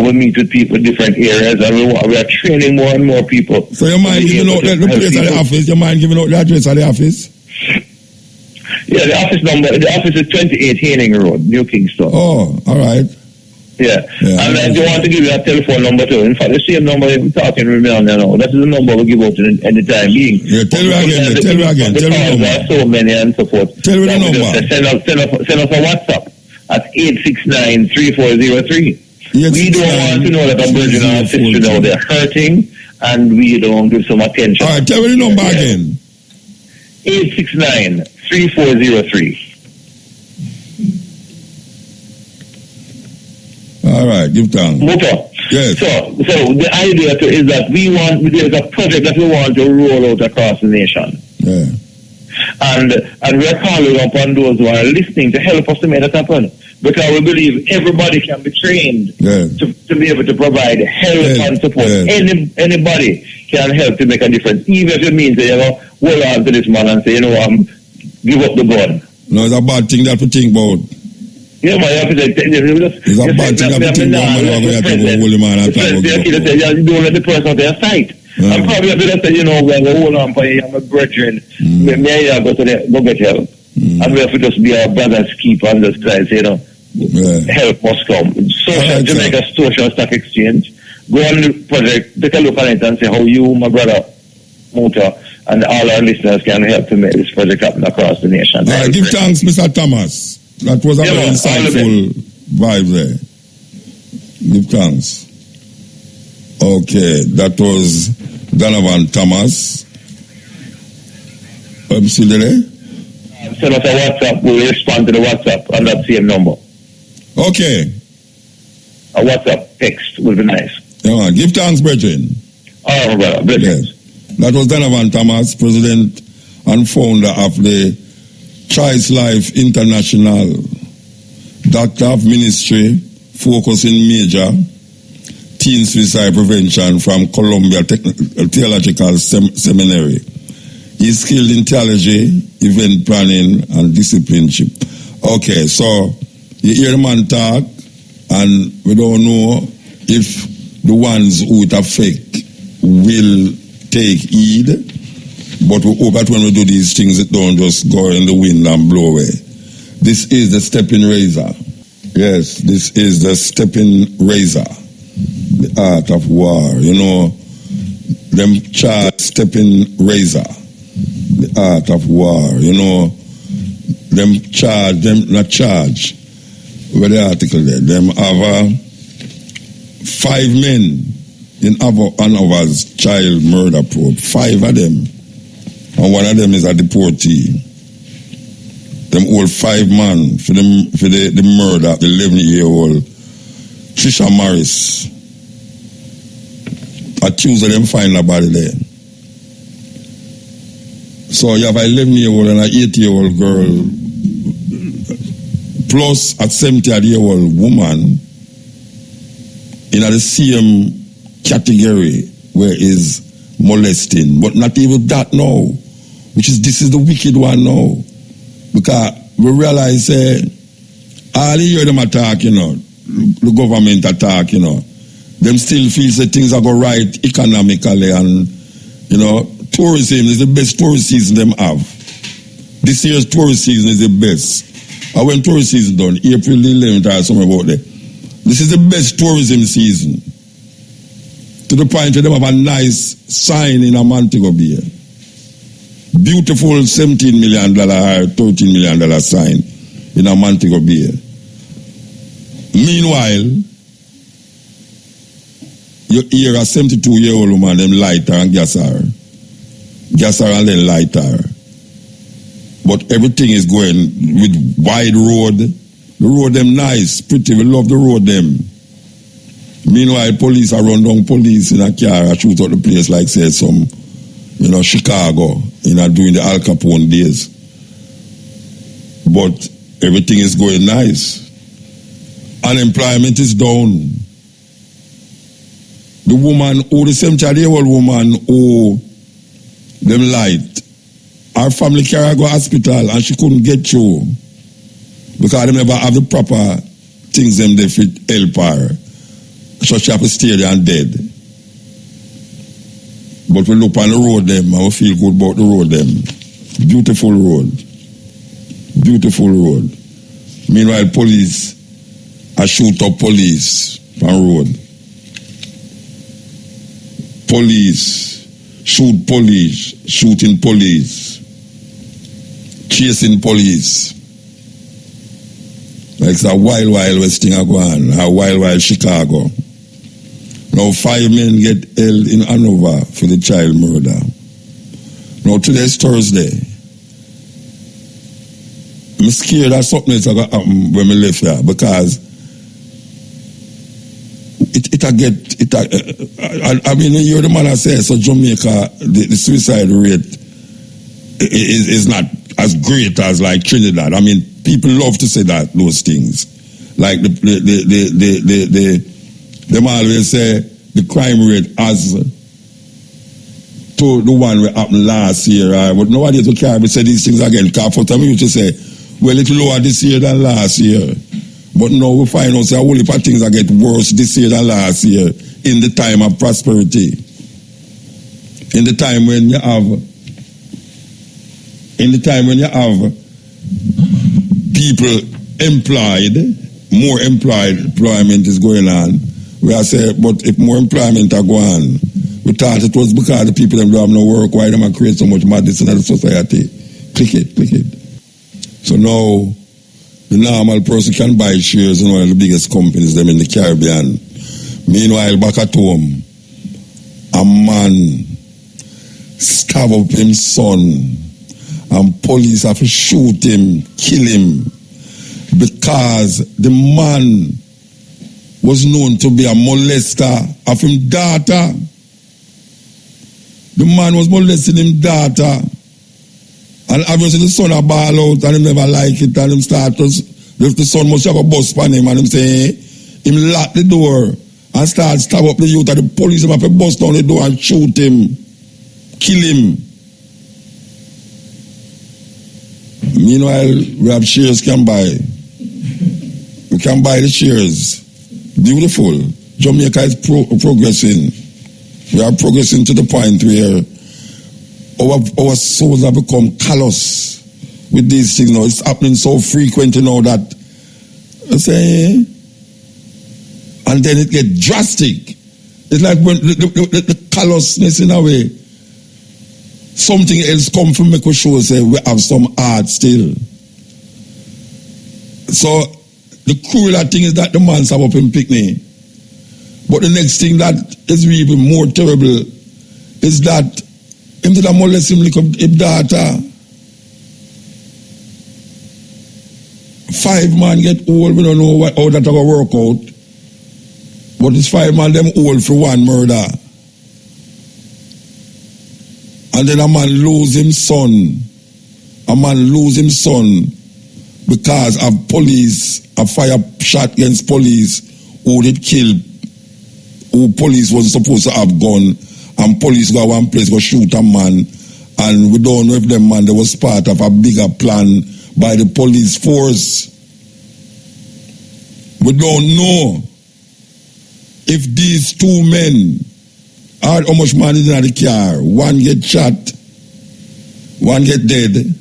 We meet with people in different areas, and we are training more and more people. So you mind giving out the place of the office? You mind giving out the address of the office? Yeah, the office is 28 Haining Road, New Kingston. Oh, all right. Yeah. And I do want to give you a telephone number too. In fact, the same number you're talking with me on now. That is the number we give out at the time being. Yeah, tell me again. Tell me the number. There are so many and so forth. Tell me the number. Send us a WhatsApp at 869-3403. We don't want to know that a virgin or a sister now they're hurting, and we don't give some attention. All right, tell me the number again. 869-3403. All right, give thanks. Yes. So the idea is that there's a project that we want to roll out across the nation. And we're calling upon those who are listening to help us to make that happen. because we believe everybody can be trained to be able to provide help and support. Anybody can help to make a difference, even if it means that, you know, hold on to this man and say, you know, give up the gun. No, it's a bad thing that we think about. Yeah, man, you have to say, it's a bad thing that we think about when you have to go hold him and talk about you don't let the person to your sight. I'm probably have to say, you know, we're going to hold on for you, I'm a brethren. Me and you go get help. And we have to just be our brother's keeper and just try to say, you know, help must come. Jamaica Social Stock Exchange. Go on the project, take a look at it and say how you, my brother, Motor, and all our listeners can help to make this project happen across the nation. Give thanks, Mr. Thomas. That was a very insightful vibe there. Give thanks. Okay, that was Donovan Thomas. Still there? Send us a WhatsApp. We'll respond to the WhatsApp on that same number. Okay. A WhatsApp text will be nice. Yeah, man. Give thanks, brethren. All right, brother. Blessings. Yes. That was Donovan Thomas, president and founder of the Choice Life International, Doctor of Ministry, focusing major teen suicide prevention from Columbia Theological Seminary. He's skilled in theology, event planning, and discipleship. Okay, so you hear the man talk, and we don't know if the ones who it affect will take heed, but we hope that when we do these things, it don't just go in the wind and blow away. This is the Steppin Razor. Yes, this is the Steppin Razor, the art of war. You know, them charge Steppin Razor, the art of war. You know, them not charge. Where the article there? Them have 5 men in Anova's child murder probe. 5 of them. And one of them is a deportee. Them all 5 men for the murder of the 11-year-old Trisha Morris. At Tuesday, them find a body there. So you have an 11-year-old and an 8-year-old girl, plus a 70-year-old woman in the same category where is molesting. But not even that now. This is the wicked one now. Because we realize all you hear them attack, you know, the government attack, you know, them still feel that things are go right economically, and, you know, tourism is the best tourist season them have. This year's tourist season is the best. And when tourist season done, April the 11th or something about that, this is the best tourism season. To the point where they have a nice sign in a Montego Bay. Beautiful $17 million or $13 million sign in a Montego Bay. Meanwhile, you hear a 72-year-old woman, them light her and gas her. Gas her and then light her. But everything is going with wide road. The road them nice, pretty. We love the road them. Meanwhile, police are run down police in a car and shoot out the place like say some, you know, Chicago, you know, during the Al Capone days. But everything is going nice. Unemployment is down. The woman, the 70-year-old woman who them light, her family carry her go hospital and she couldn't get through because they never have the proper things them they fit help her. So she have to stay there and dead. But we look on the road them and we feel good about the road them. Beautiful road. Beautiful road. Meanwhile, police are shoot up police on road. Police, shoot police, shooting police, chasing police. Like it's a wild west thing going on, a wild Chicago. Now 5 men get held in Hanover for the child murder. Now today's Thursday. I'm scared that something is going to happen when we left here because I mean, you hear the man says, so Jamaica, the suicide rate is not as great as like Trinidad. I mean, people love to say those things. like them always say the crime rate has to the one that happened last year, but nobody to care. We say these things again. Because for time we used to say, well, it's lower this year than last year. But now we find out that a whole heap of things that get worse this year than last year in the time of prosperity. In the time when you have people employed, more employment is going on. We are saying, but if more employment are going on, we thought it was because the people them don't have no work, why them create so much madness in the society. Click it. So now, the normal person can buy shares in one of the biggest companies them in the Caribbean. Meanwhile, back at home, a man stab up his son, and police have to shoot him, kill him, because the man was known to be a molester of his daughter. The man was molesting his daughter. And obviously the son a ball out and him never like it, and him start to, the son must have a bus on him, and him say, him lock the door and start stab up the youth, and the police have to bust down the door and shoot him, kill him. Meanwhile, we have shares can buy. We can buy the shares. Beautiful. Jamaica is progressing. We are progressing to the point where our souls have become callous with these things now. It's happening so frequent, that I say, and then it gets drastic. It's like when the callousness in a way, something else come from make us show say we have some art still. So the crueler thing is that the man stab up in picnic. But the next thing that is even more terrible is that him did a molest him like his daughter. 5 man get old, we don't know how that will work out. But it's 5 man them old for one murder. And then a man lose his son. A man lose his son because of police, a fire shot against police who did kill, who police was supposed to have gun, and police go one place go shoot a man, and we don't know if them man they was part of a bigger plan by the police force. We don't know if these 2 men are how much man is in the car. One get shot, one get dead.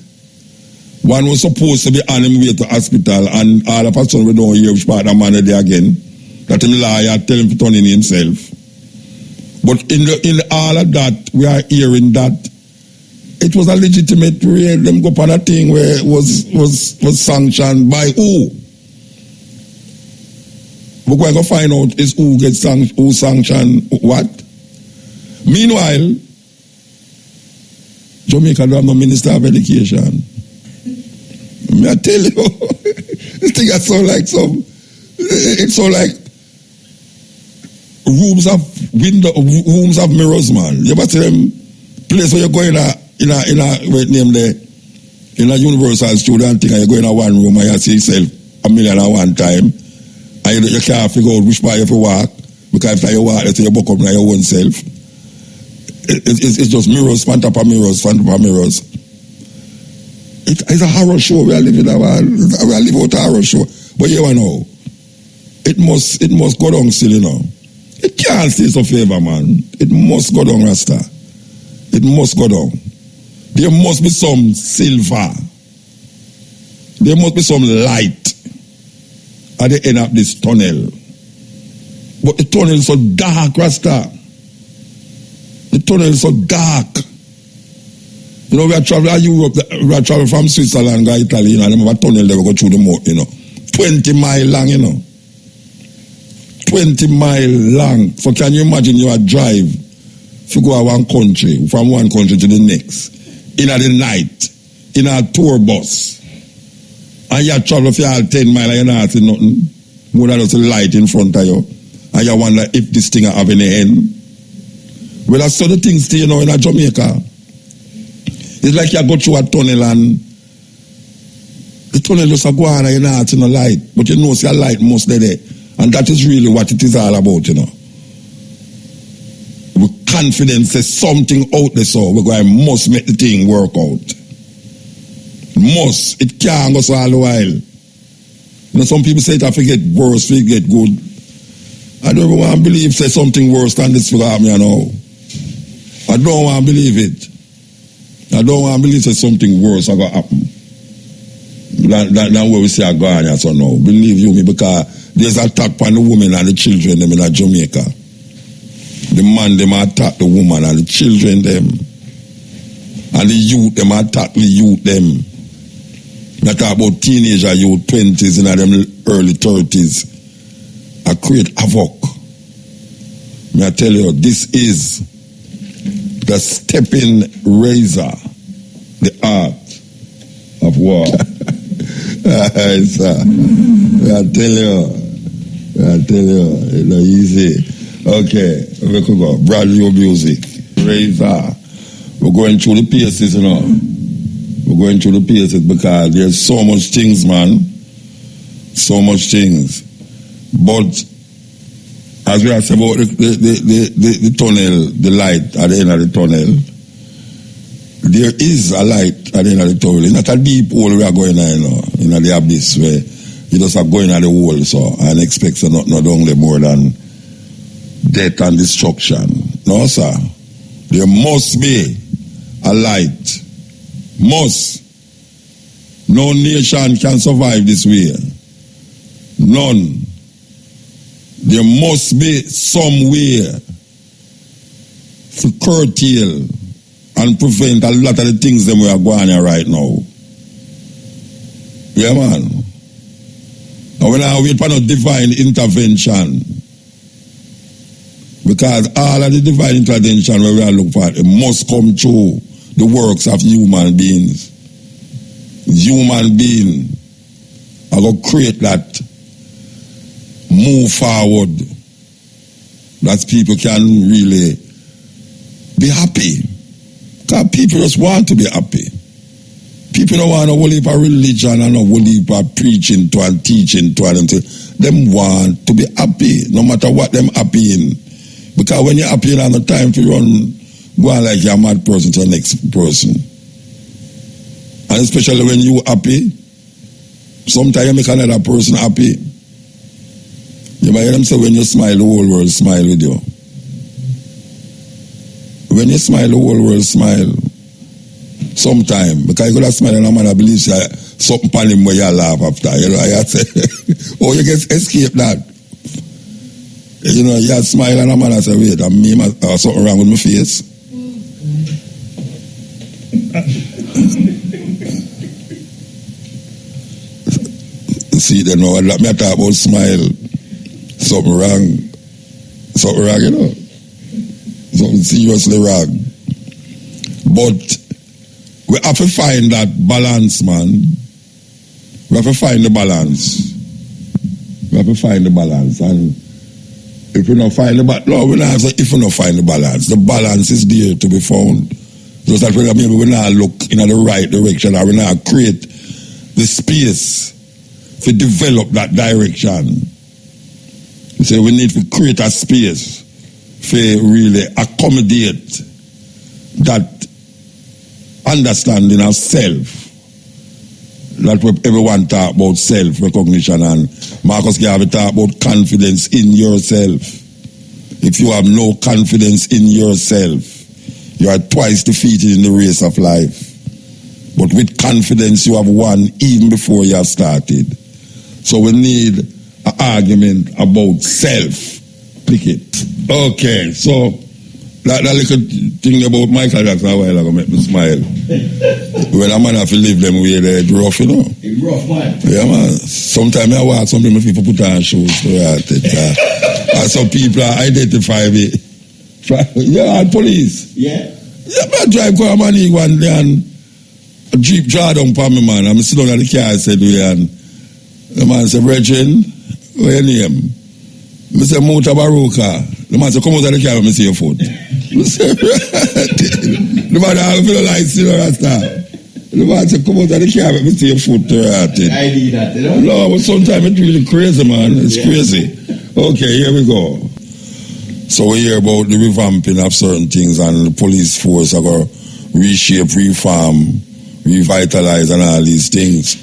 One was supposed to be on him way to hospital, and all of a sudden we don't hear which part of man there again. That him liar tell him to turn in himself. But in all of that, we are hearing that it was a legitimate raid. Them go up on a thing where it was sanctioned by who? We're going to find out is who gets who sanctioned what. Meanwhile, Jamaica don't have no Minister of Education. I tell you, this thing is so like it's so like rooms of mirrors, man. You ever see them place where you go in a what name there, in a Universal student thing, and you go in a one room and you see yourself 1,000,000 time, and you can't figure out which part you have to walk, because after you walk, you say you buck up on your own self. It's just mirrors, front up of mirrors. It's a horror show. We are living out a horror show. But you know, it must go down still, It can't stay so favor, man. It must go down, Rasta. It must go down. There must be some silver. There must be some light at the end of this tunnel. But the tunnel is so dark, Rasta. The tunnel is so dark. We are traveling to Europe, we are traveling from Switzerland to Italy, and they have a tunnel that we go through the moat, 20 miles long, 20 miles long. So can you imagine you are drive to go to one country, from one country to the next, in the night, in a tour bus, and you travel for 10 miles and you're not seeing nothing, more than just a light in front of you, and you wonder if this thing have any end. Well, I saw the things still, in Jamaica. It's like you go through a tunnel and The tunnel just a go on and you not see no light. But you know, see a light must be there. And that is really what it is all about, you know. With confidence, there's something out there, so we're going must make the thing work out. Must. It can't go so all the while. You know, some people say it have to get worse, it get good. I don't want to believe say something worse than this for me, you know. I don't want to believe it. I don't want to believe say something worse is going to happen. Than what we say are going on, so no. Believe you me, because there's attack on the women and the children them in Jamaica. The man them attack the woman and the children them. And the youth them attack the youth them. Not talk about teenager youth, 20s and them early 30s. I create havoc. May I tell you, this is the Steppin Razor, the art of war. I tell you, it's not easy. Okay, we could go. Brand new music. Razor. We're going through the paces, you know. We're going through the paces because there's so much things, man. So much things. But as we are saying about the tunnel, the light at the end of the tunnel, there is a light at the end of the tunnel. It's not a deep hole we are going in, you know, in the abyss where you just are going at the hole, so and expect not only more than death and destruction. No, sir. There must be a light. Must. No nation can survive this way. None. There must be some way to curtail and prevent a lot of the things that we are going on right now. Yeah, man. And when I wait for no divine intervention, because all of the divine intervention where we are looking for, it must come through the works of human beings. Human being are going to create that move forward that people can really be happy. Because people just want to be happy. People don't want a whole heap of religion and a whole heap of preaching to and teaching to and them want to be happy, no matter what them happy in. Because when you're happy, you don't have time to run, go on like you're a mad person to the next person. And especially when you're happy, sometimes you make another person happy. You might hear them say when you smile, the whole world smile with you. When you smile, the whole world smile. Sometime. Because you could have smiled and a man that believes something upon him where you laugh after. You know, I say, oh, you can escape that. You know, you smile and a man that say, wait, I'm me, something wrong with my face. See, then now, let me talk about smile. Something wrong, you know. Something seriously wrong. But we have to find that balance, man. We have to find the balance. We have to find the balance. And if we don't find the balance, no, we don't say if we don't find the balance is there to be found. Just that maybe we not look in the right direction or we not create the space to develop that direction. So we need to create a space for really accommodate that understanding of self. That everyone talk about self-recognition, and Marcus Garvey talk about confidence in yourself. If you have no confidence in yourself, you are twice defeated in the race of life. But with confidence, you have won even before you have started. So we need an argument about self. Click it. Okay, so that little thing about Michael Jackson a while ago make me smile. When a man have to live them way, it's rough, you know. It's rough, man. Yeah, man. Sometimes I walk, some people put on shoes to it. And some people identify me. Yeah, police. Yeah. Yeah, man, drive go a man one day and a Jeep draw down for me, man. I'm sitting down at the car, I said, and the man said, Brethren, what's your name? I said, Mota Baruka. The man said, come out of the car and I see your foot. The man, I feel like still a rasta. The man said, come out of the car, let me see your foot right. I need that, you know? No, but sometimes it's really crazy, man. It's crazy. Okay, here we go. So we hear about the revamping of certain things and the police force are going to reshape, reform, revitalize and all these things.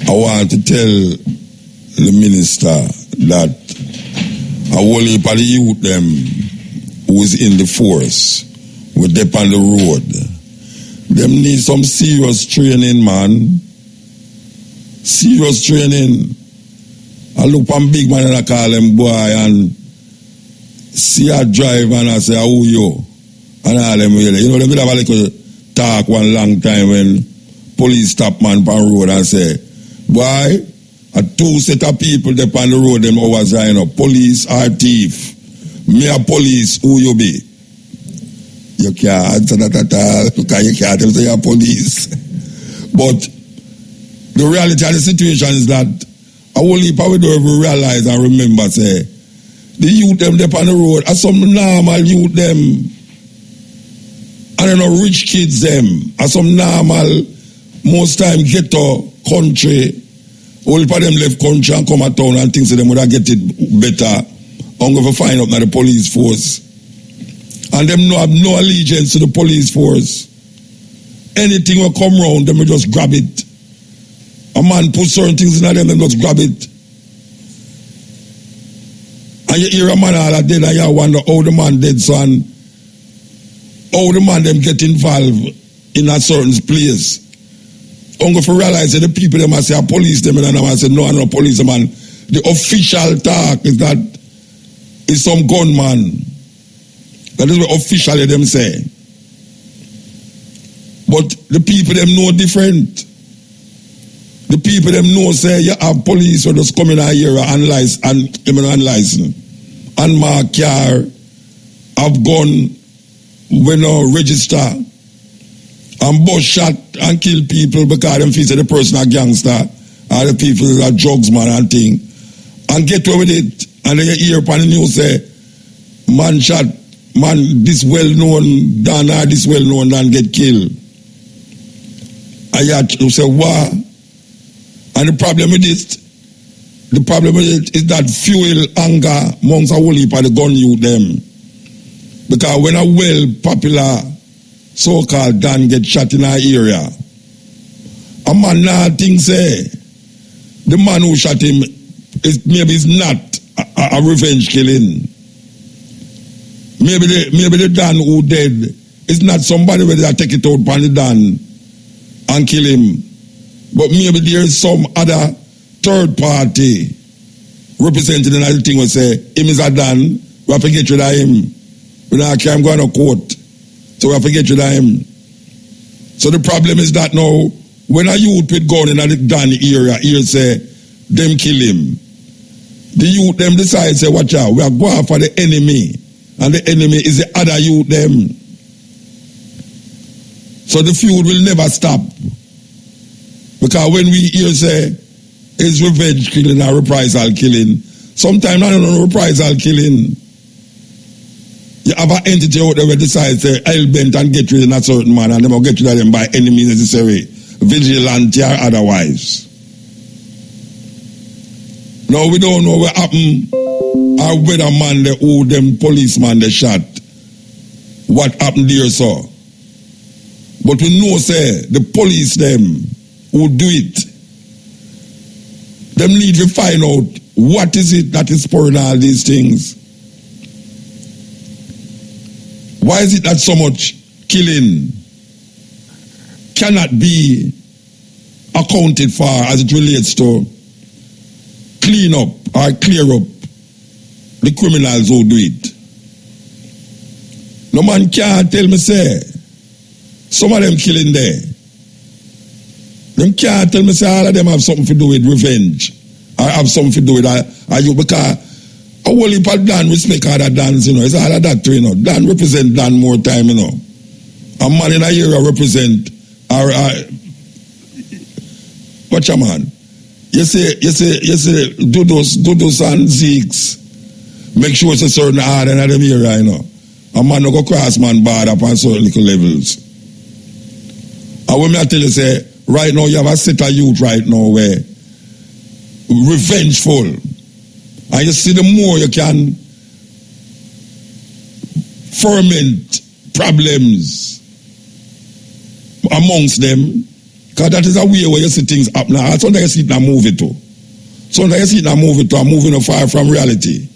I want to tell the minister that a whole heap of the youth them who is in the force with them on the road. Them need some serious training, man. Serious training. I look on big man and I call him boy and see a drive and I say, how you? And all them really. You know, they will have a little talk one long time when police stop man on road and say, boy, a two set of people there on the road, them always saying, police or thief. Me a police, who you be? You can't answer that at all because you can't tell say you're police. But the reality of the situation is that a whole heap of we don't even realize and remember say the youth them there on the road are some normal youth them and you know rich kids them are some normal most time ghetto country. All of them left country and come to town and things to them would have get it better. I'm going to find out now the police force. And them no have no allegiance to the police force. Anything will come round, them will just grab it. A man put certain things in them just grab it. And you hear a man all dead and you wonder how the man dead, son. How the man them get involved in a certain place. I'm going to realize that the people them must say a police them and I must say no, I'm not police man. The official talk is that it's some gunman. That is what officially them say. But the people them know different. The people them know say you have police who just come in here and unlicensed. And mark car, have gun, we no register, and bust shot and kill people because them feel say the person a gangster or the people are drugs man and thing. And get away with it. And then you hear upon the news say, man shot, man, this well-known Dan or this well-known Dan get killed. And you say, wow. And the problem with it is that fuel anger amongst a whole heap of the gun youth them. Because when a well-popular so-called Dan get shot in our area, a man now thinks say, the man who shot him maybe is not a revenge killing. Maybe the Dan who dead is not somebody where they take it out upon the Dan and kill him. But maybe there is some other third party representing another thing will say, him is a Dan, we have to get rid of him. We don't care, I'm going to court. So we have to get rid of him. So the problem is that now, when a youth with gun in the Dan area, here say, them kill him. The youth them decide, say, watch out, we are going for the enemy. And the enemy is the other youth them. So the feud will never stop. Because when we hear say, it's revenge killing or reprisal killing, sometimes I don't know reprisal killing. You have an entity out there where decides say, I'll bend and get rid of a certain man and they will get rid of them by any means necessary, vigilante or otherwise. Now we don't know what happened or whether man they owe them policeman they shot. What happened there, so? But we know say the police them who do it, them need to find out what is it that is spurring all these things. Why is it that so much killing cannot be accounted for as it relates to clean up or clear up the criminals who do it? No man can't tell me say some of them killing there. Them can't tell me say all of them have something to do with revenge or have something to do with you because a whole heap of Dan respect other Dans, you know. It's all of that too, you know. Dan represent Dan more time, you know. A man in a area represent watch a man. You say Dudos and Zeeks make sure it's a certain order in them area, you know. A man no go cross man bad up on certain little levels. A And when I tell you, say, right now you have a set of youth right now where revengeful. And you see the more you can ferment problems amongst them, because that is a way where you see things happen. Sometimes you see it in a movie too. Sometimes you see it in a movie too, a movie not far from reality.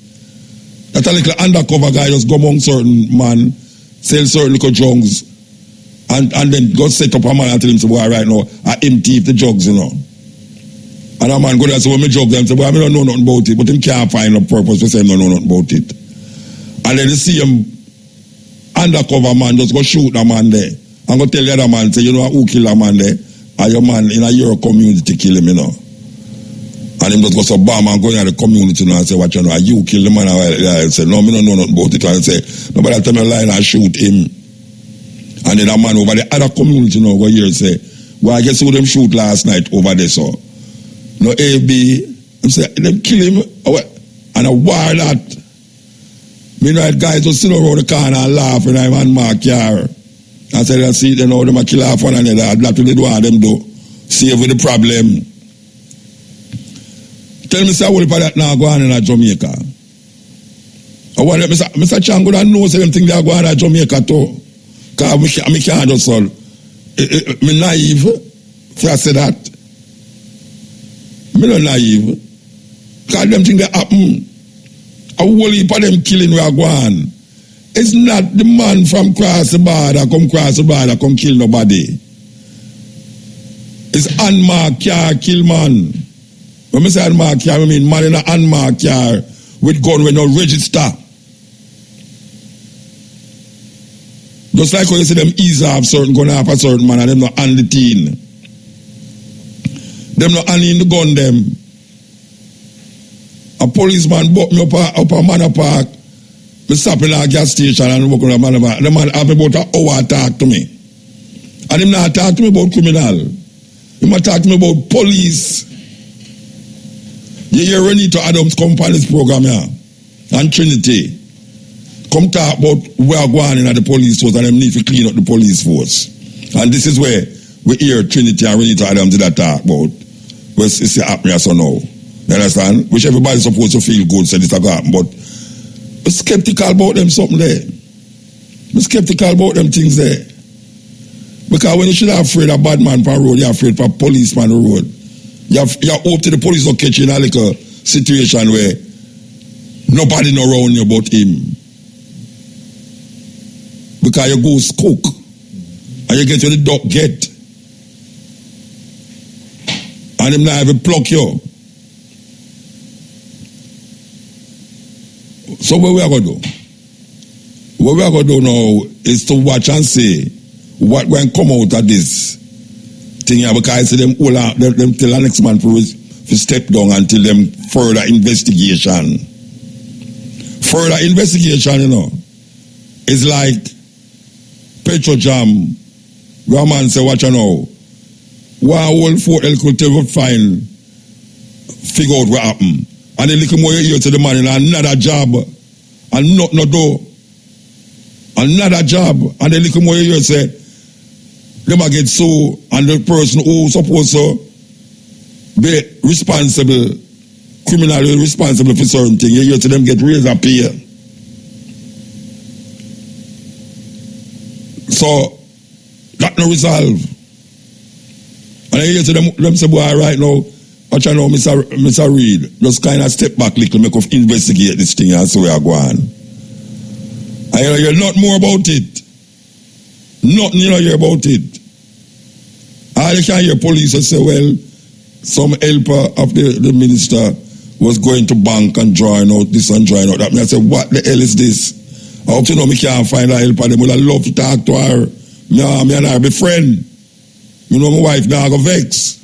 That a little undercover guy just go among certain man, sell certain little drugs, and then go set up a man and tell him, say, boy, right now, I empty the drugs, you know. And a man go there and say, well, me drug them, say, boy, I don't know nothing about it, but him can't find a purpose to say him don't know nothing about it. And then you see him, undercover man, just go shoot a man there, and go tell the other man, say, you know who kill a man there? And your man in your community kill him, you know. And him just go so bam and go in the community, you know, and say, what you know, you kill the man. I say, no, me don't know nothing about it. And say, nobody tell me a lie and I shoot him. And then a man over the other community, you know, go here and say, well, I guess who them shoot last night over there, so. No, AB, I'm say, them kill him, and a war that. Meanwhile, guys just sit around the corner and laugh and I'm on my car. I said, I see, they know them a kill off one another. That's what they do want them do. Save with the problem. Tell me, sir, what about that now go on in Jamaica? I want Mr. Chan go and know them things they are going on in Jamaica too. Because I can't just solve. I'm naive if I say that. I'm not naive. Because them things that happen. A whole heap of them killing we are going. It's not the man from cross the border come kill nobody. It's unmarked car kill man. When I say unmarked car, I mean man in an unmarked car with gun with no register. Just like when you see them ease off certain gun off a certain man and them not on the teen. Them not on in the gun them. A policeman bought me up a manor park. I stop in a gas station and walk on a manor park. The man have about an hour talk to me. And him not talk to me about criminal. He might talk to me about police. You hear Renito Adams come on this program here. And Trinity. Come talk about where are going in the police force and them need to clean up the police force. And this is where we hear Trinity and Renito Adams did that talk about. Well, it's happening so now. You understand? Which everybody's supposed to feel good, said it's a happen, but I'm skeptical about them something there. I'm skeptical about them things there. Because when you should have afraid of bad man on the road, you're afraid of policeman on the road. You hope to the police don't catch you in a little situation where nobody know around you but him. Because you go cook and you get to the duck get. And him not even pluck you. So what we are going to do? What we are going to do now is to watch and see what will come out of this thing here, because I see them all out, them tell the next man to step down until them further investigation. Further investigation, you know, is like Petrojam, where a man say, watch you know, why all 4 could tell find, figure out what happened. And then little more you hear to the man in another job and not no do. Another job. And then little more you hear say, them a get so, and the person who supposed to be responsible, criminally responsible for certain things, you hear to them get razor pay. So, that no resolve. And I hear to them say, boy, right now, watch I know, Mr. Reed, just kind of step back little, make of investigate this thing and so we are going. I hear not more about it. Nothing you hear about it. All you can hear police say, well, some helper of the minister was going to bank and drawing out this and drawing out that. I said, what the hell is this? I hope to know me can't find a helper. They would have loved to talk to her. Me and her be friend. You know my wife now go vex.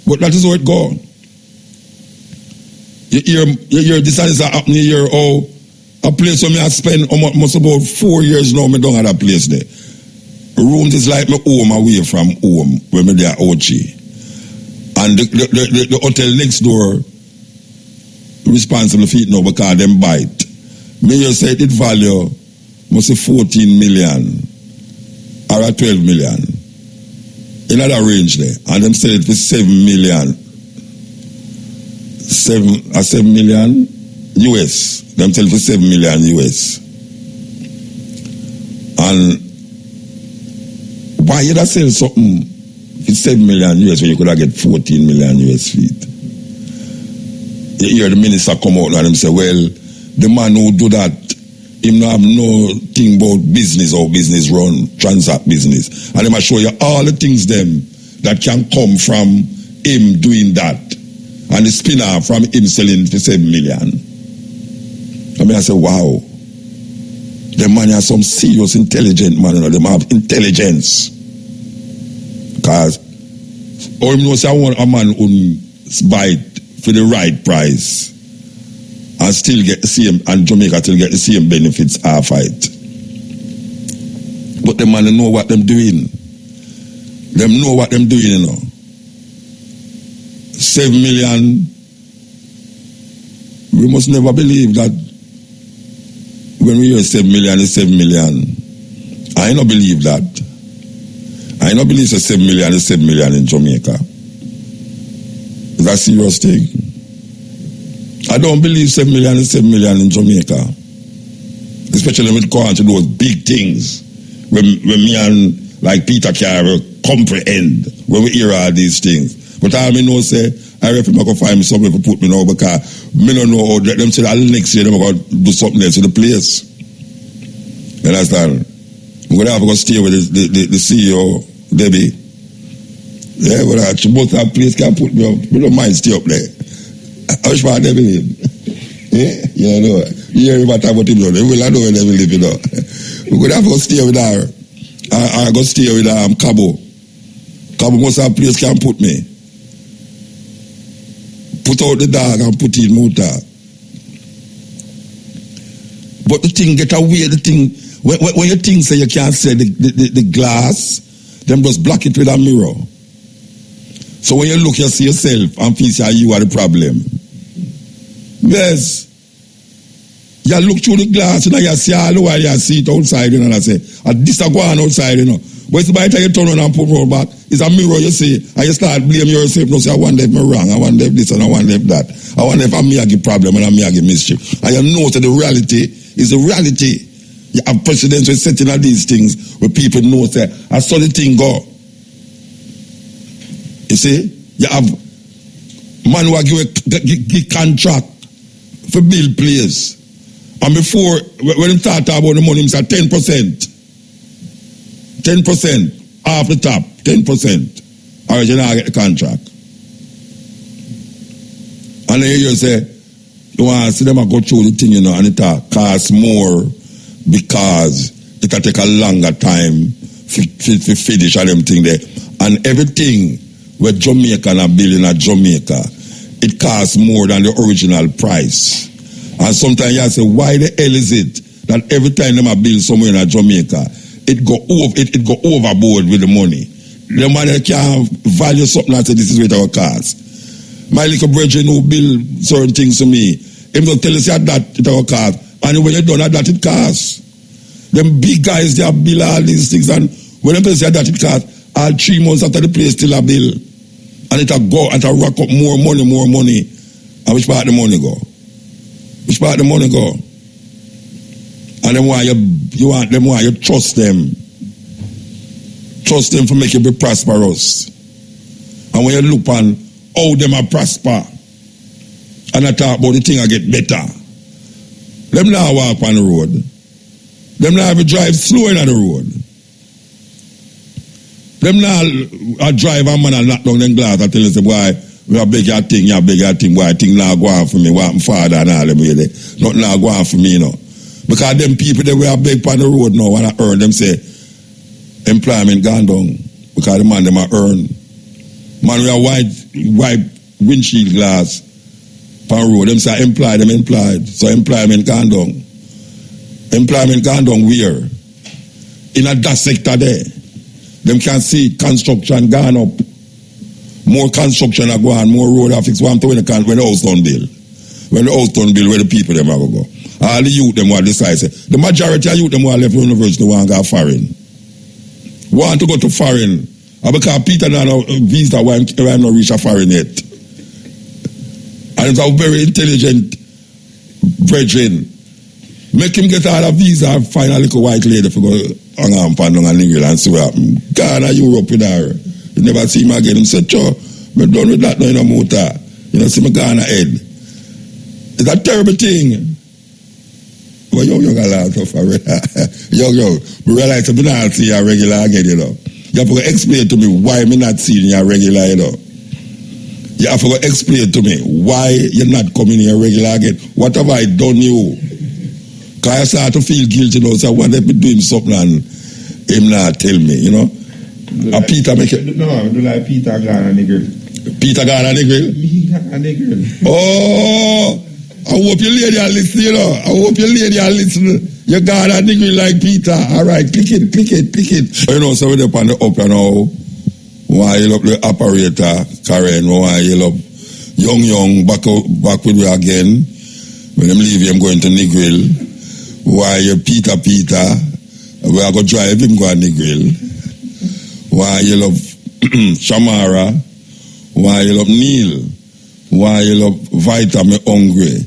But that is how it goes. You hear this and this happening, you hear a place where me I spend almost about 4 years now, me don't have that place there. Rooms is like my home away from home, where me there Ochi. And the hotel next door responsible for it now because them bite. Me just say it value must say 14 million. or at 12 million. In that range there. And them sell it for 7 million. 7 million US. Them sell it for 7 million US. And why you da sell something for 7 million US when you could have get 14 million US feet? You hear the minister come out and them say, well, the man who do that, him not have no thing about business or business run, transact business. And them show you all the things them that can come from him doing that. And the spinner from him selling for 7 million. I mean, I say, wow. The man has some serious intelligent man, you know, them have intelligence. Because, or you know, say I want a man who buy it for the right price and still get the same, and Jamaica still get the same benefits half it. But the man know what them doing. Them know what them doing, you know. 7 million. We must never believe that when we hear 7 million, it's 7 million. I don't believe that. I don't believe it's 7 million, it's 7 million in Jamaica. Is that a serious thing? I don't believe 7 million is 7 million in Jamaica. Especially when it comes to those big things. When me and like Peter Carroll comprehend when we hear all these things. But I know say, I reckon I can find me somewhere to put me now because me don't know how them say that next year they're going to do something else to the place. You understand? I'm going to have to go stay with the CEO, Debbie. Yeah, but both that place can put me up. We don't mind stay up there. I wish my Debbie live. Yeah, you know. You hear about him, though. They will know where Debbie live, you know. We're going to have to go stay with her. I go stay with Cabo. Cabo most of that place can put me. Put out the dog and put in motor. But the thing get away, the thing, when you think say you can't say the glass, them just block it with a mirror. So when you look, you see yourself and feel say you are the problem. Yes. You look through the glass, you know, you see all the while, you see it outside, you know, and I say, this is going outside, you know. But it's by the time you turn on and put roll back, it's a mirror, you see, and you start blaming yourself. No, say, I wonder if I'm wrong, I wonder if this and I wonder if that. I wonder if I'm me a give problem and I'm me a give mischief. And you know that the reality is the reality. You have presidents who are setting all these things where people know that I saw the thing go. You see, you have man who give contract for build place. And before, when he start about the money, he said 10%. 10% off the top, 10%. Or you now get the contract. And then you say, you want to see them go through the thing, you know, and it costs more because it will take a longer time to finish all them thing there. And everything where Jamaican are building at Jamaica, it costs more than the original price. And sometimes you say, why the hell is it that every time them are build somewhere in Jamaica, it go overboard with the money? The money can't value something and say this is what our cost. My little brethren who build certain things to me, him don't tell us that it our cost. And when you done that it costs. Them big guys they have build all these things, and when them say that it costs, all 3 months after the place still a bill. And it'll go and it'll rack up more money. And which part the money go? Which part the money go? And then why you trust them. Trust them for make you be prosperous. And when you look on how them are prosper, and I talk about the thing I get better. Them now walk on the road. Them now have to drive slow in the road. Them now drive a man and knock down them glass and tell us, boy, we have beg your thing, boy, thing now go on for me, what my father and all them really. Nothing now go on for me, you know. Because them people that we are beg on the road now, when I earn them say, employment gone down. Because the man them are earn. Man, we are white windshield glass on road. Them say employed. So employment gone down. Employment gone down where? In that sector there. Them can see construction gone up. More construction are going, more road are fixed. When the house done build. When the house done build, where the people them are go. All the youth them will decide. The majority of youth them will left university want to go foreign. want to go to foreign. Because Peter now visa why I'm not reach a foreign yet. And it's a very intelligent brethren. Make him get out of visa and find a little white lady for go hang on pan on a nigga and see what happen. Ghana, Europe with her. You never see him again. Him say, "Cho, we're done with that now in a motor." You know, see my Ghana head. It's a terrible thing. Well, young a lot of young. We realize I'm not see you regular again, you know. You have to explain to me why I'm not seeing you regular, you know. You have to explain to me why you're not coming here regular again. What have I done you? Because I start to feel guilty now, so I want to be doing something and him not tell me, you know. Like, Peter make it. No, I do like Peter Ghana nigger. Peter Ghana nigger? Me Ghana nigger. Oh! I hope your lady are listening, you know. I hope your lady are listening. You got a nigga like Peter. All right, pick it. You know, so we're up on the up, you know. Why you up the operator, Karen, why you up young, back with me again. When I'm leaving, I'm going to Negril. Why you Peter, we are going to drive him go to Negril. Why you love Shamara. Why you love Neil. Why you love Vita, me hungry.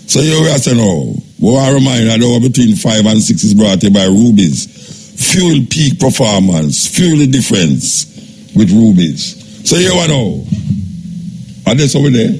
So you will say no. Well, I remind you that between 5 and 6 is brought to you by Rubies. Fuel peak performance. Fuel the difference with Rubies. So you want to know. And that's over there.